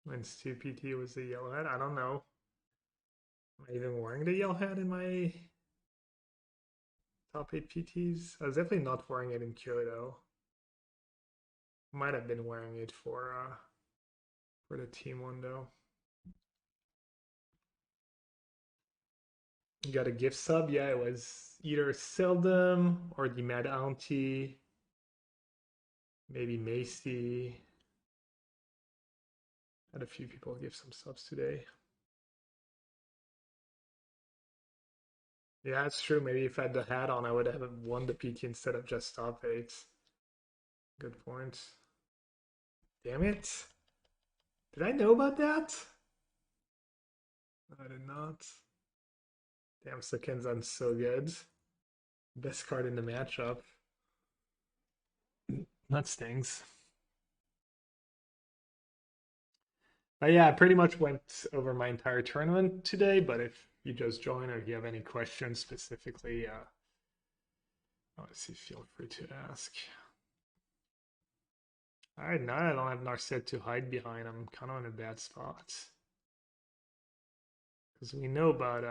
Wins 2 PT was the yellow hat. I don't know. Am I even wearing the yellow hat in my top 8 PTs? I was definitely not wearing it in Kyoto. Might have been wearing it for the team one though. You got a gift sub? Yeah, it was either Seldom or the Mad Auntie. Maybe Macy. Had a few people give some subs today. Yeah, it's true. Maybe if I had the hat on, I would have won the PT instead of just top 8. Good point. Damn it. Did I know about that? I did not. Damn, Sakenzan's so good. Best card in the matchup. That stings. But yeah, I pretty much went over my entire tournament today, but if you just join or if you have any questions specifically, obviously feel free to ask. Alright, now I don't have Narset to hide behind. I'm kind of in a bad spot. Because we know about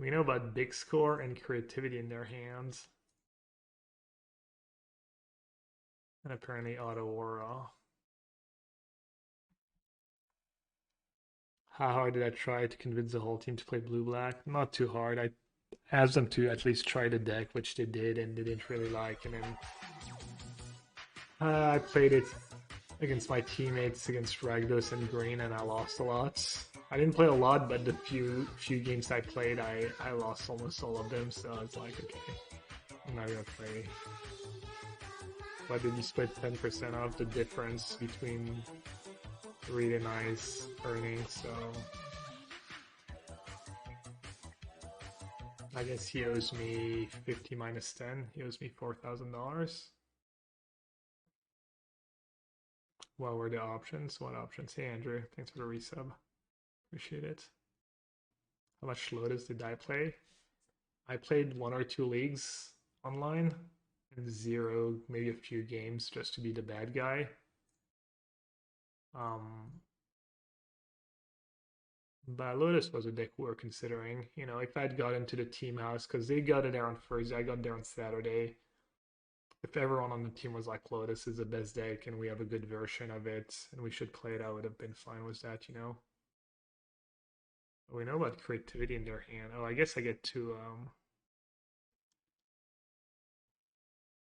We know about big score and creativity in their hands. And apparently Otawara. How hard did I try to convince the whole team to play blue-black? Not too hard. I asked them to at least try the deck, which they did, and they didn't really like. And then I played it against my teammates, against Ragdos and Green, and I lost a lot. I didn't play a lot, but the few games I played, I lost almost all of them, so I was like, okay, I'm not gonna play. But did you split 10% off the difference between really nice earnings, so I guess he owes me 50 minus 10. He owes me $4,000. What were the options? What options? Hey Andrew, thanks for the resub. Appreciate it. How much Lotus did I play? I played 1 or 2 leagues online and 0, maybe a few games just to be the bad guy. But Lotus was a deck we were considering. You know, if I'd got into the team house, because they got it there on Thursday, I got there on Saturday. If everyone on the team was like, Lotus is the best deck and we have a good version of it and we should play it, I would have been fine with that, you know? But we know about creativity in their hand. Oh, I guess I get 2,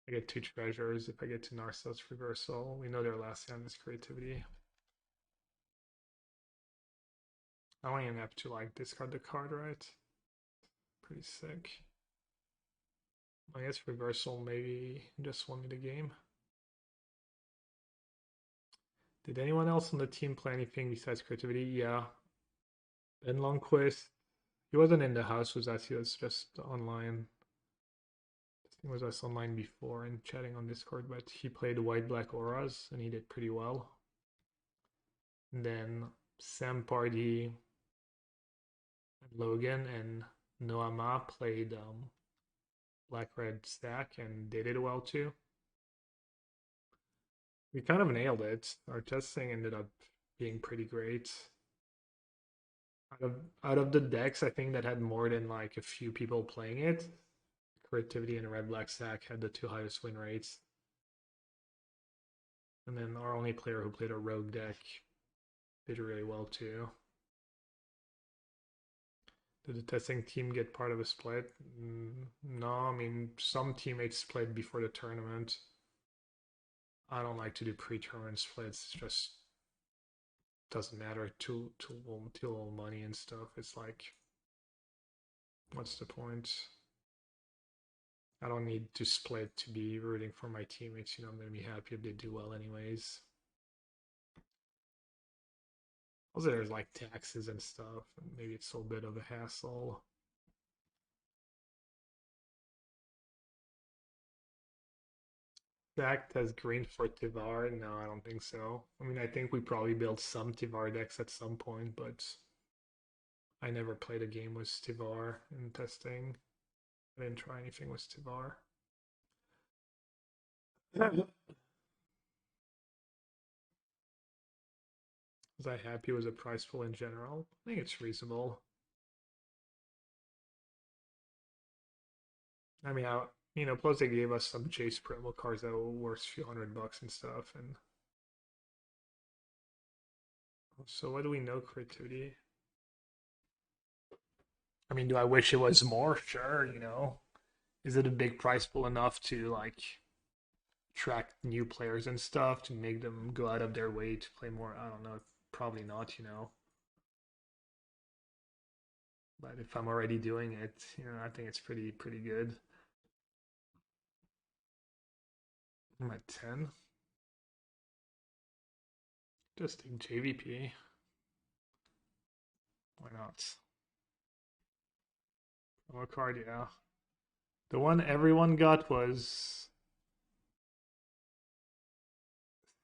I get 2 treasures if I get to Narsos Reversal. We know their last hand is creativity. I don't even have to like discard the card, right? Pretty sick. I guess reversal maybe just won me the game. Did anyone else on the team play anything besides creativity? Yeah. Ben Longquist. He wasn't in the house with us, he was just online. He was us online before and chatting on Discord, but he played white-black auras and he did pretty well. And then Sam Party and Logan and Noama played black-red stack and they did well too. We kind of nailed it. Our testing ended up being pretty great. Out of the decks, I think that had more than like a few people playing it, creativity and red black stack had the 2 highest win rates. And then our only player who played a rogue deck did really well too. Did the testing team get part of a split? No, I mean, some teammates played before the tournament. I don't like to do pre-tournament splits. It just doesn't matter. Too little money and stuff. It's like, what's the point? I don't need to split to be rooting for my teammates. You know, I'm gonna be happy if they do well anyways. Also, there's like taxes and stuff, and maybe it's a bit of a hassle. Stacked has green for Tivar? No, I don't think so. I mean, I think we probably built some Tivar decks at some point, but I never played a game with Tivar in testing. I didn't try anything with Tivar. Was I happy with the price pool in general? I think it's reasonable. I mean, plus they gave us some Jace promo cards that were worth a few $100 and stuff. And so, what do we know? Creativity. I mean, do I wish it was more? Sure, you know. Is it a big price pool enough to like attract new players and stuff to make them go out of their way to play more? I don't know. Probably not, you know. But if I'm already doing it, you know, I think it's pretty good. I'm at 10. Just take JVP. Why not? Promo card, yeah. The one everyone got was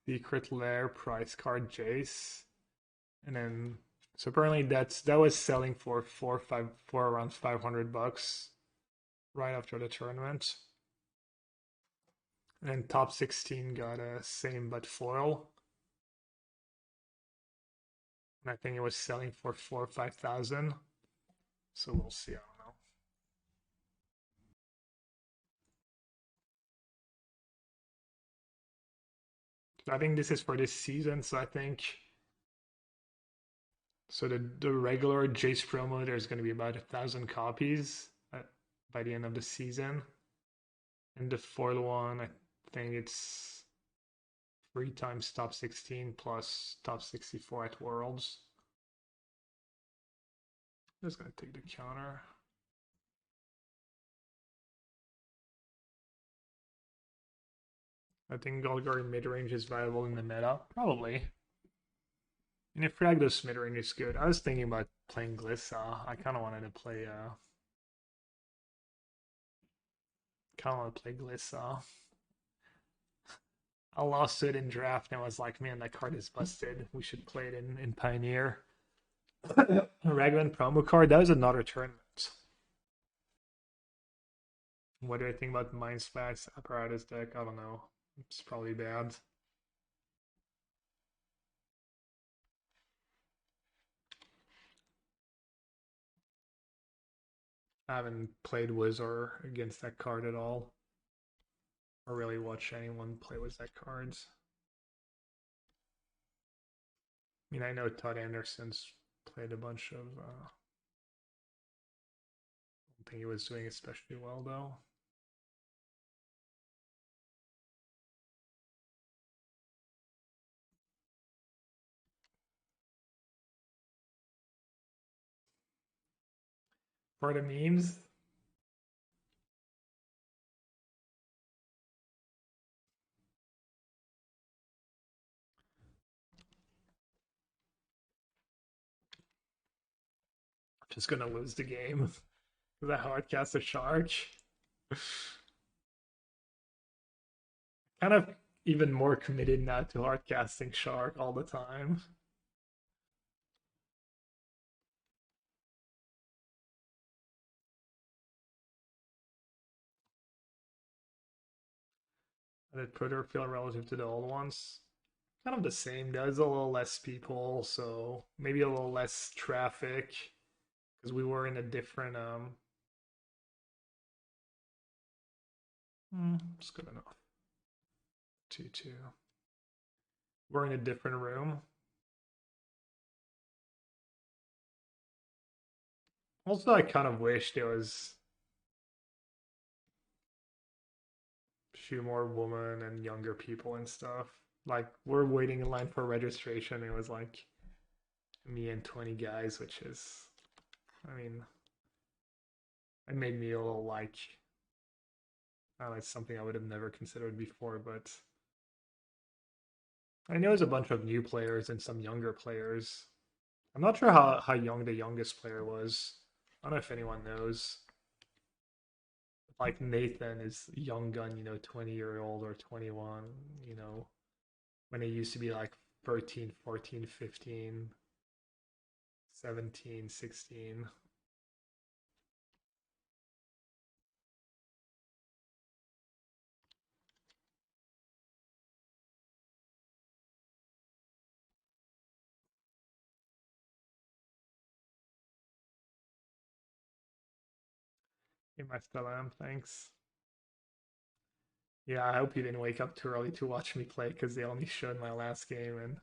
Secret Lair price card Jace. And then so apparently that was selling for around $500 right after the tournament. And top 16 got a same but foil. And I think it was selling for 4,000 or 5,000. So we'll see. I don't know. I think this is for this season, so I think so the regular Jace promo there's going to be about 1,000 copies by the end of the season, and the foil one I think it's 3 times top 16 plus top 64 at Worlds. Just gonna take the counter. I think Golgari mid-range is viable in the meta. Probably. And if Fragdos mid-range is good. I was thinking about playing Glissa. I kind of wanted to play Glissa. I lost it in draft and I was like, man, that card is busted. We should play it in Pioneer. Raglan promo card, that was another tournament. What do I think about Mind Splash apparatus deck? I don't know. It's probably bad. I haven't played Wizard against that card at all. Or really watch anyone play with that cards. I mean, I know Todd Anderson's played a bunch of. I don't think he was doing especially well though. For the memes, I'm just gonna lose the game. Is that hard cast a shark? Kind of even more committed now to hard casting shark all the time. How did Twitter feel relative to the old ones? Kind of the same. There's a little less people, so maybe a little less traffic because we were in a different it's good enough. 2-2. We're in a different room. Also, I kind of wish there was a few more women and younger people and stuff. Like, we're waiting in line for registration. It was like me and 20 guys, which is, I mean, it made me a little like, it's something I would have never considered before, but I know there's a bunch of new players and some younger players. I'm not sure how young the youngest player was. I don't know if anyone knows. Like Nathan is young gun, 20-year-old or 21, when it used to be like 13, 14, 15, 17, 16. Hey, my Stellam, thanks. Yeah, I hope you didn't wake up too early to watch me play because they only showed my last game. And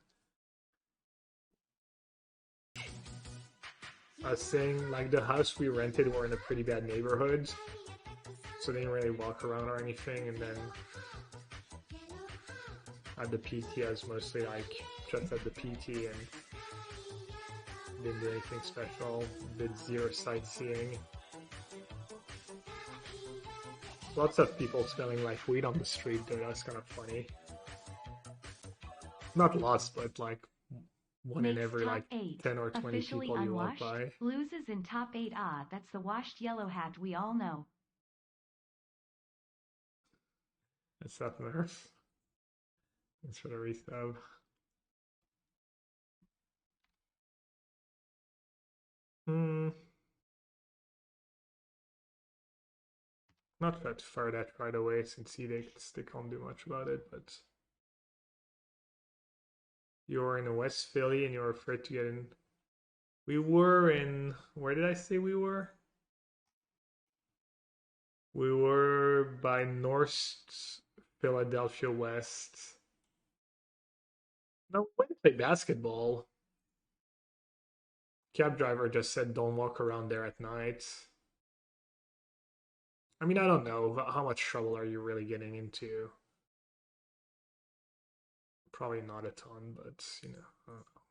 I was saying, like, the house we rented were in a pretty bad neighborhood, so they didn't really walk around or anything. And then at the PT, I was mostly like just at the PT and didn't do anything special. Did zero sightseeing. Lots of people smelling like weed on the street, though. That's kind of funny. Not lots, but like one in Makes every top like 8. 10 or 20 Officially people you walk unwashed, by. loses in top 8. Ah, that's the washed yellow hat we all know. It's that nerf. Thanks for the resub. Not that far that right away since Edicts, they can't do much about it, but you're in West Philly and you're afraid to get in. We were in, where did I say we were? We were by North Philadelphia West. No way to play basketball. Cab driver just said don't walk around there at night. I mean, I don't know. How much trouble are you really getting into? Probably not a ton, but you know. I don't know.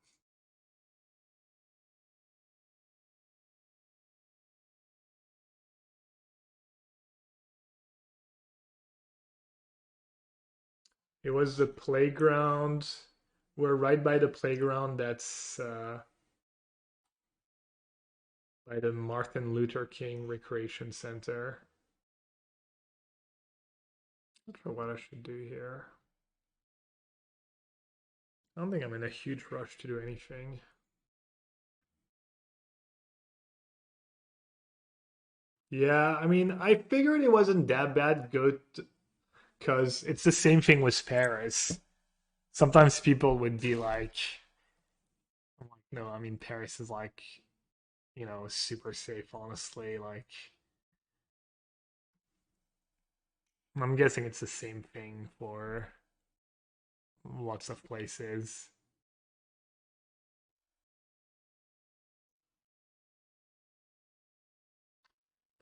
It was the playground. We're right by the playground that's by the Martin Luther King Recreation Center. Not sure what I should do here. I don't think I'm in a huge rush to do anything. Yeah, I mean, I figured it wasn't that bad good because it's the same thing with Paris. Sometimes people would be like, I'm like, no, I mean, Paris is like, super safe, honestly. Like, I'm guessing it's the same thing for lots of places.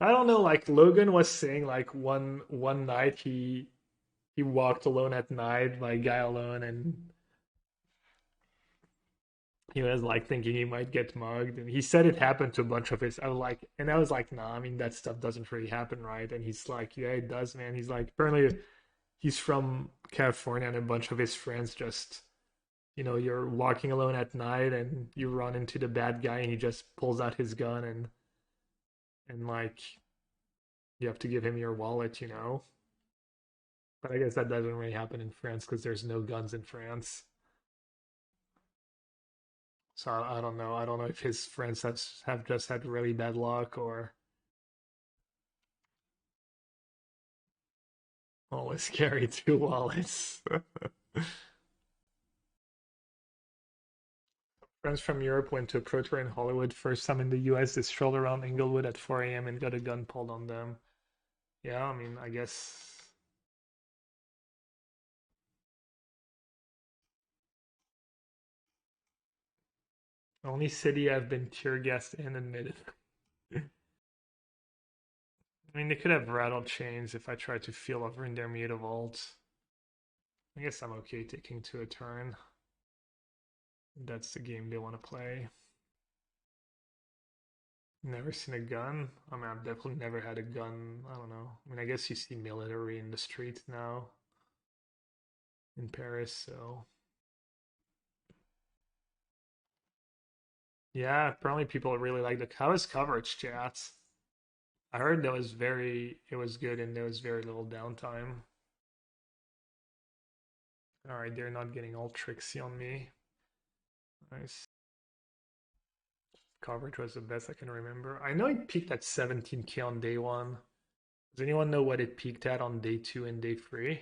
I don't know, like Logan was saying like one night he walked alone at night, like guy alone, and he was like thinking he might get mugged, and he said it happened to a bunch of his. I was like, nah, I mean that stuff doesn't really happen, right? And he's like, yeah, it does, man. He's like, apparently he's from California, and a bunch of his friends just, you're walking alone at night, and you run into the bad guy, and he just pulls out his gun, and like you have to give him your wallet. But I guess that doesn't really happen in France because there's no guns in France. So I don't know. I don't know if his friends have just had really bad luck or always carry two wallets. Friends from Europe went to a pro tour in Hollywood. First time in the US, they strolled around Inglewood at 4 a.m. and got a gun pulled on them. Yeah, I mean, I guess only city I've been tear gassed in admitted. I mean, they could have rattled chains if I tried to feel over in their mutavault. I guess I'm okay taking two a turn. That's the game they want to play. Never seen a gun. I mean, I've definitely never had a gun. I don't know. I mean, I guess you see military in the streets now in Paris, so yeah, apparently people really like the how is coverage chat. I heard it was good and there was very little downtime. All right, they're not getting all tricksy on me. Nice. Coverage was the best I can remember. I know it peaked at 17K on day one. Does anyone know what it peaked at on day two and day three?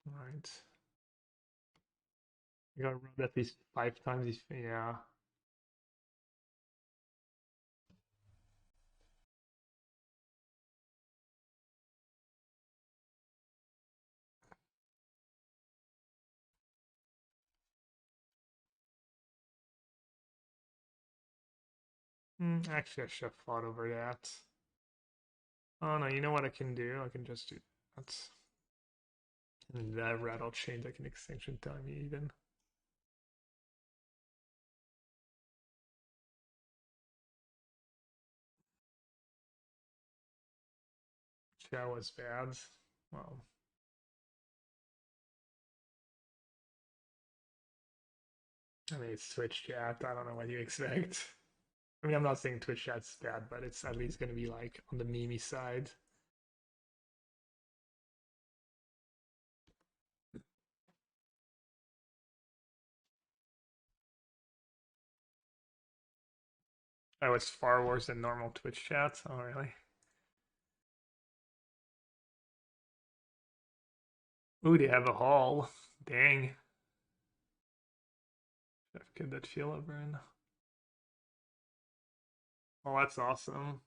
All right. You got rubbed at least 5 times. Yeah. Actually, I should have fought over that. Oh no, you know what I can do? I can just do that. And that rattle chains I can extinction time even. That was bad. Well, I mean, it's Twitch chat. I don't know what you expect. I mean, I'm not saying Twitch chat's bad, but it's at least going to be like on the meme side. Oh, it's far worse than normal Twitch chats. Oh, really? Ooh, they have a hall. Dang. I've get that feel over in. Oh, that's awesome.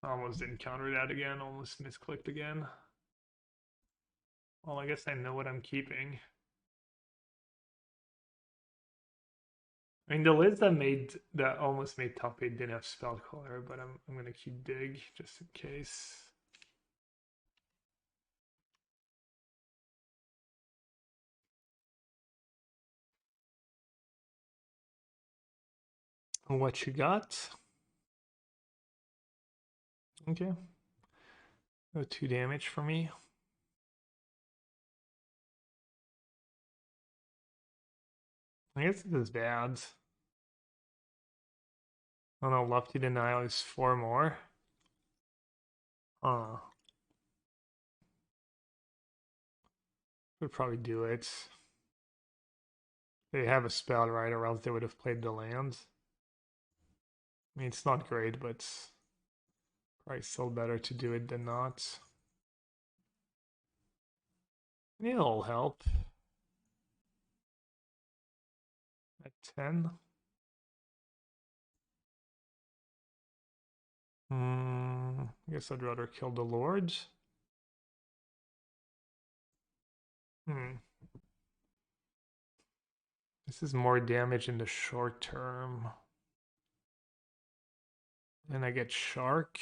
Almost didn't counter that again, almost misclicked again. Well, I guess I know what I'm keeping. I mean, the list that almost made top 8 didn't have spell caller, but I'm gonna keep dig just in case. What you got? Okay. No 2 damage for me. I guess this is bad. Oh no, Lofty Denial is 4 more. Would probably do it. They have a spell, right? Or else they would have played the land. I mean, it's not great, but probably still better to do it than not. It'll help. At 10. I guess I'd rather kill the Lord. This is more damage in the short term. Then I get Shark.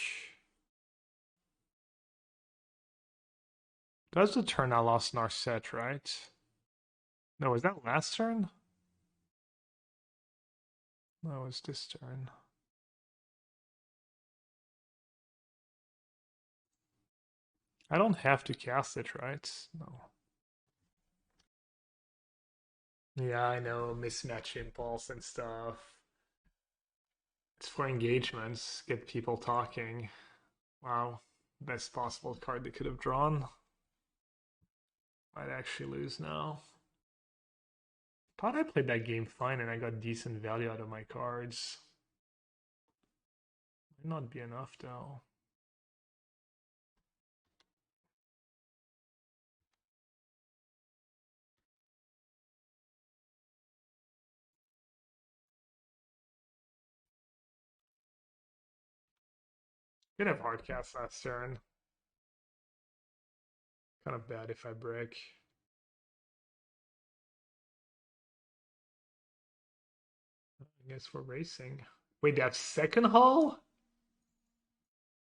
That's the turn I lost Narset, right? No, was that last turn? No, it was this turn. I don't have to cast it, right? No. Yeah, I know. Mismatch impulse and stuff. It's for engagements. Get people talking. Wow. Best possible card they could have drawn. Might actually lose now. Thought I played that game fine and I got decent value out of my cards. Might not be enough though. Could have hard cast last turn. Kind of bad if I break. I guess we're racing. Wait, they have second hull?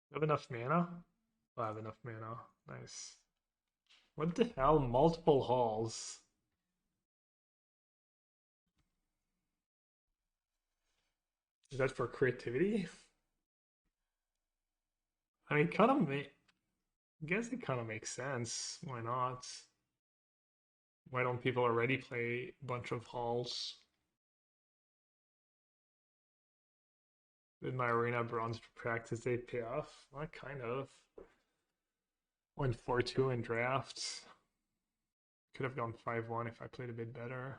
You have enough mana? I have enough mana. Nice. What the hell? Multiple hulls. Is that for creativity? I mean, kind of make. I guess it kind of makes sense. Why not? Why don't people already play a bunch of hulls? Did my arena bronze practice they pay off? Not kind of. Went 4-2 in drafts. Could have gone 5-1 if I played a bit better.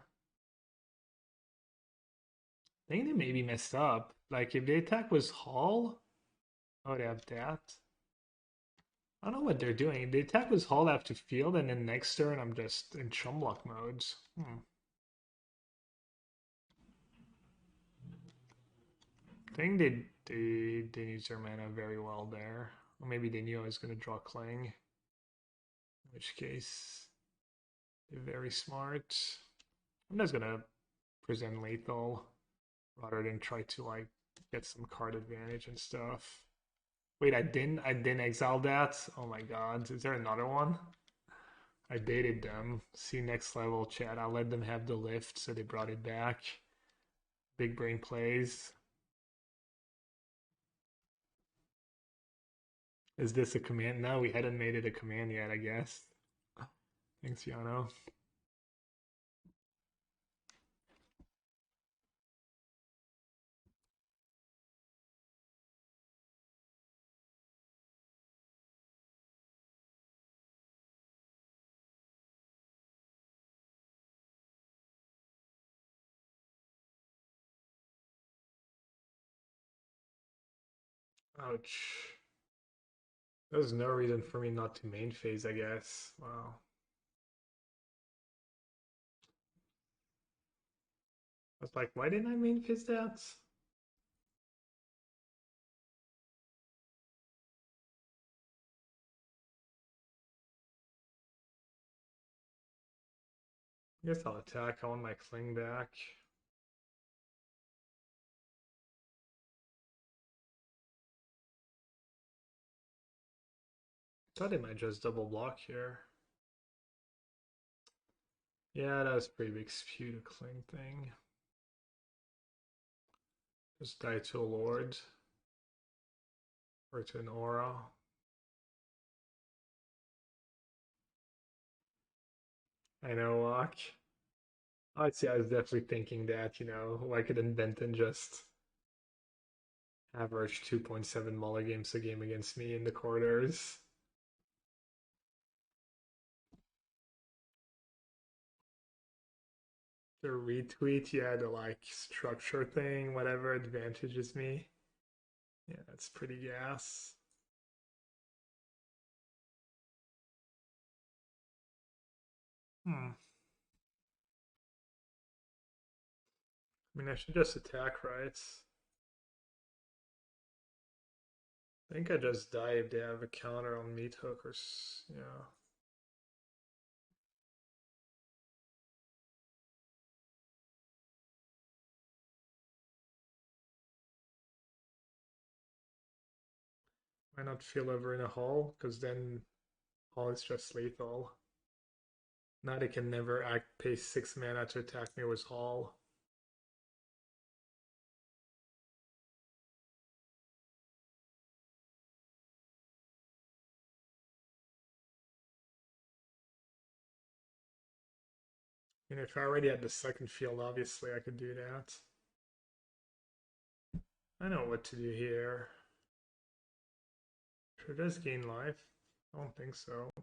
I think they maybe messed up. Like if the attack was hull, oh they have that. I don't know what they're doing. If the attack was hull, I have to field, and then next turn I'm just in chumlock modes. I think they use their mana very well there. Or maybe they knew I was gonna draw Clang. In which case they're very smart. I'm just gonna present lethal rather than try to like get some card advantage and stuff. Wait, I didn't exile that? Oh my god. Is there another one? I baited them. See next level chat. I'll let them have the lift, so they brought it back. Big brain plays. Is this a command? No, we hadn't made it a command yet, I guess. Thanks, Yano. Ouch. There's no reason for me not to main phase, I guess. Wow. I was like, why didn't I main phase that? I guess I'll attack. I want my cling back. Thought it might just double block here. Yeah, that was a pretty big spew to cling thing. Just die to a lord. Or to an aura. I know, Loch. I'd say I was definitely thinking that, I could invent and just average 2.7 mulligans a game against me in the quarters. The retweet, yeah, the structure thing, whatever advantages me. Yeah, that's pretty gas. Hmm. I mean, I should just attack, right? I think I just die if they have a counter on Meathook or yeah. Why not feel over in a hall? Because then hall is just lethal. Now they can never pay 6 mana to attack me with hall. And if I already had the second field, obviously I could do that. I know what to do here. Should I just gain life? I don't think so. I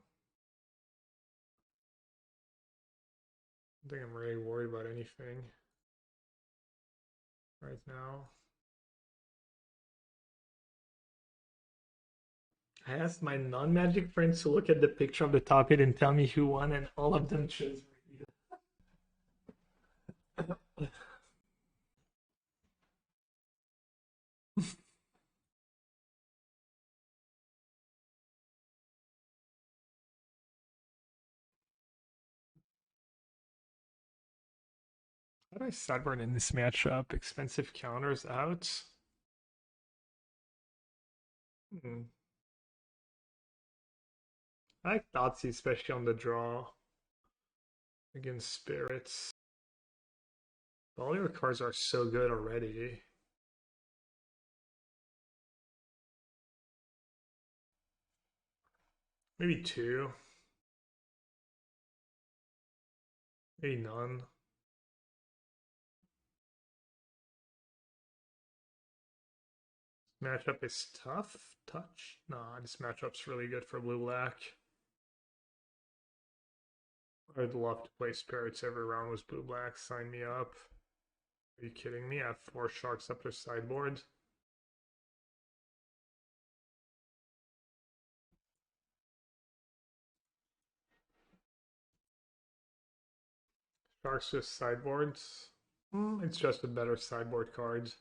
don't think I'm really worried about anything right now. I asked my non-magic friends to look at the picture of the top 8 and tell me who won, and all of them chose me. How do I sideboard in this matchup? Expensive counters out. Hmm. I like Thoughtseize, especially on the draw against spirits. All your cards are so good already. Maybe 2. Maybe none. Matchup is tough. Touch? Nah, this matchup's really good for blue-black. I'd love to play spirits every round with blue-black. Sign me up. Are you kidding me? I have 4 sharks up their sideboard. Sharks just sideboards. It's just a better sideboard card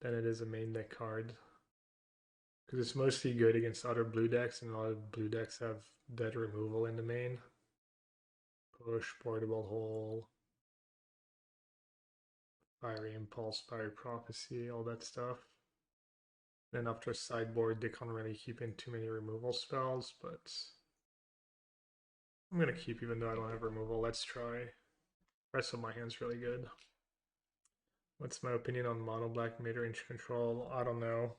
than it is a main deck card. Because it's mostly good against other blue decks, and a lot of blue decks have dead removal in the main. Push, Portable Hole, Fiery Impulse, Fiery Prophecy, all that stuff. Then after sideboard, they can't really keep in too many removal spells, but I'm gonna keep even though I don't have removal. Let's try. Rest of my hand's really good. What's my opinion on mono black mid-range control? I don't know.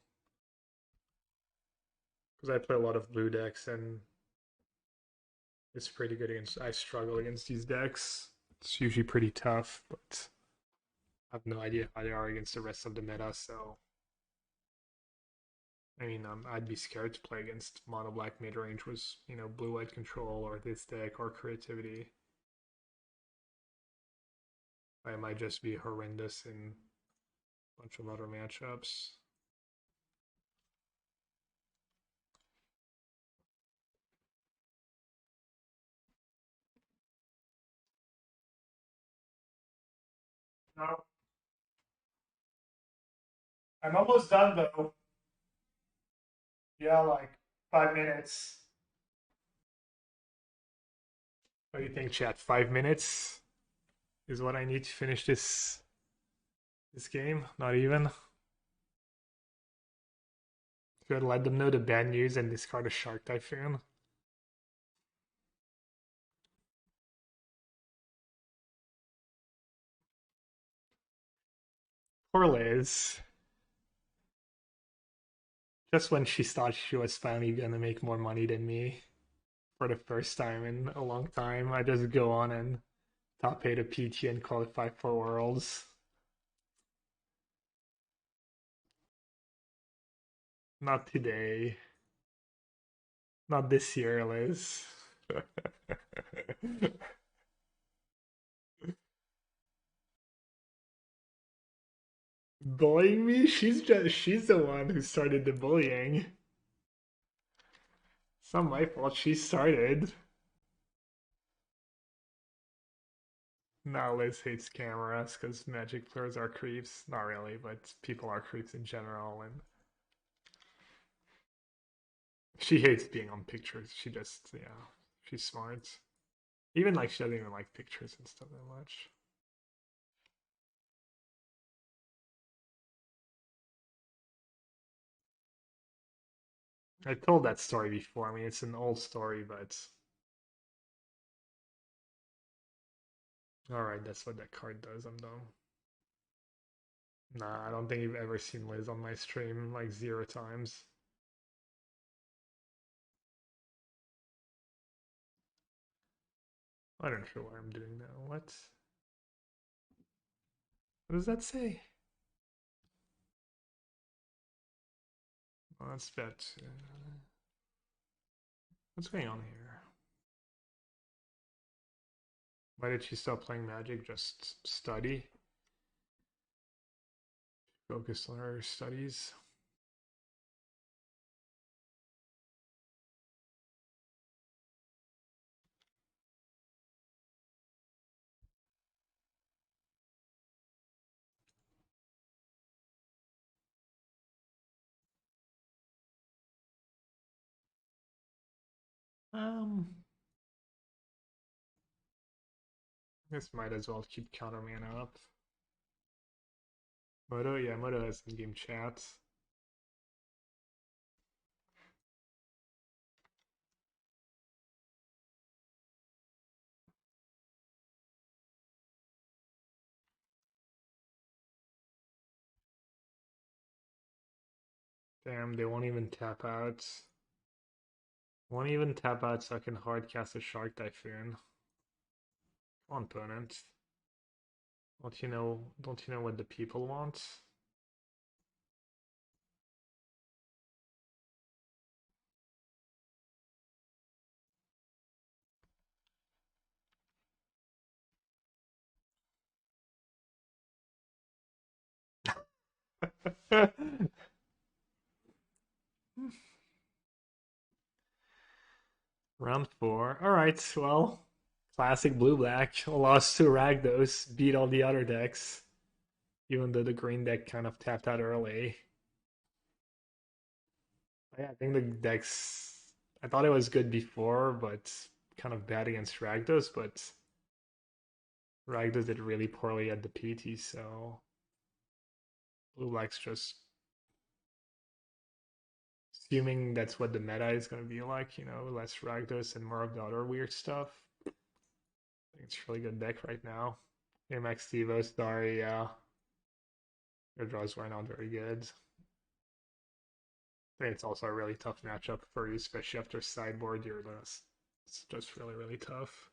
Because I play a lot of blue decks and it's pretty good against. I struggle against these decks. It's usually pretty tough, but I have no idea how they are against the rest of the meta, so. I mean, I'd be scared to play against mono black mid range with, blue white control or this deck or creativity. I might just be horrendous in a bunch of other matchups. No, I'm almost done though. Yeah, like 5 minutes. What do you think, chat? 5 minutes is what I need to finish this game. Not even. Should let them know the bad news and discard a Shark Typhoon. Poor Liz. Just when she thought she was finally gonna make more money than me for the first time in a long time, I just go on and top 8 a PT and qualify for Worlds. Not today. Not this year, Liz. Bullying me? She's the one who started the bullying. It's not my fault she started. Now Liz hates cameras because Magic players are creeps. Not really, but people are creeps in general, and she hates being on pictures. She just, yeah, she's smart. Even like she doesn't even like pictures and stuff that much. I told that story before. I mean, it's an old story, but all right, that's what that card does. I'm done. Nah, I don't think you've ever seen Liz on my stream like 0 times. I don't know what I'm doing now. What? What does that say? Oh, that's bad. What's going on here? Why did she stop playing Magic? Just study? Focus on her studies? I guess might as well keep counter mana up. Moto, yeah, Moto has in-game chat. Damn, they won't even tap out. Won't even tap out so I can hardcast a Shark Typhoon. Come on, opponent. Don't you know what the people want? Round 4. Alright, well, classic blue-black. Lost to Ragdos, beat all the other decks. Even though the green deck kind of tapped out early. Yeah, I think the decks... I thought it was good before, but kind of bad against Ragdos, but Ragdos did really poorly at the PT, so... Blue-black's just... Assuming that's what the meta is going to be like, you know, less Ragdos and more of the other weird stuff. I think it's a really good deck right now. MX Devo, sorry, yeah. Your draws were not very good. I think it's also a really tough matchup for you, especially after sideboard. It's just really, really tough.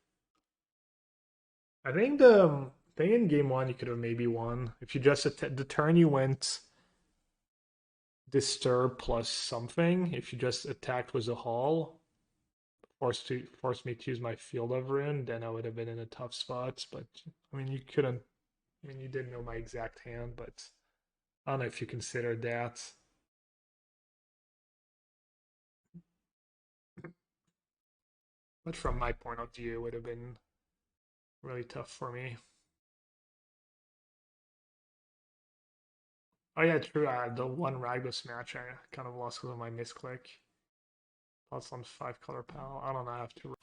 I think the thing in game 1 you could have maybe won if you just the turn you went disturb plus something. If you just attacked with a haul, forced me to use my Field of Ruin, then I would have been in a tough spot. But I mean, you couldn't. I mean, you didn't know my exact hand, but I don't know if you considered that. But from my point of view, it would have been really tough for me. Oh yeah, true. The one Ragdos match I kind of lost because of my misclick. Plus on 5-color pal. I don't know. I have to.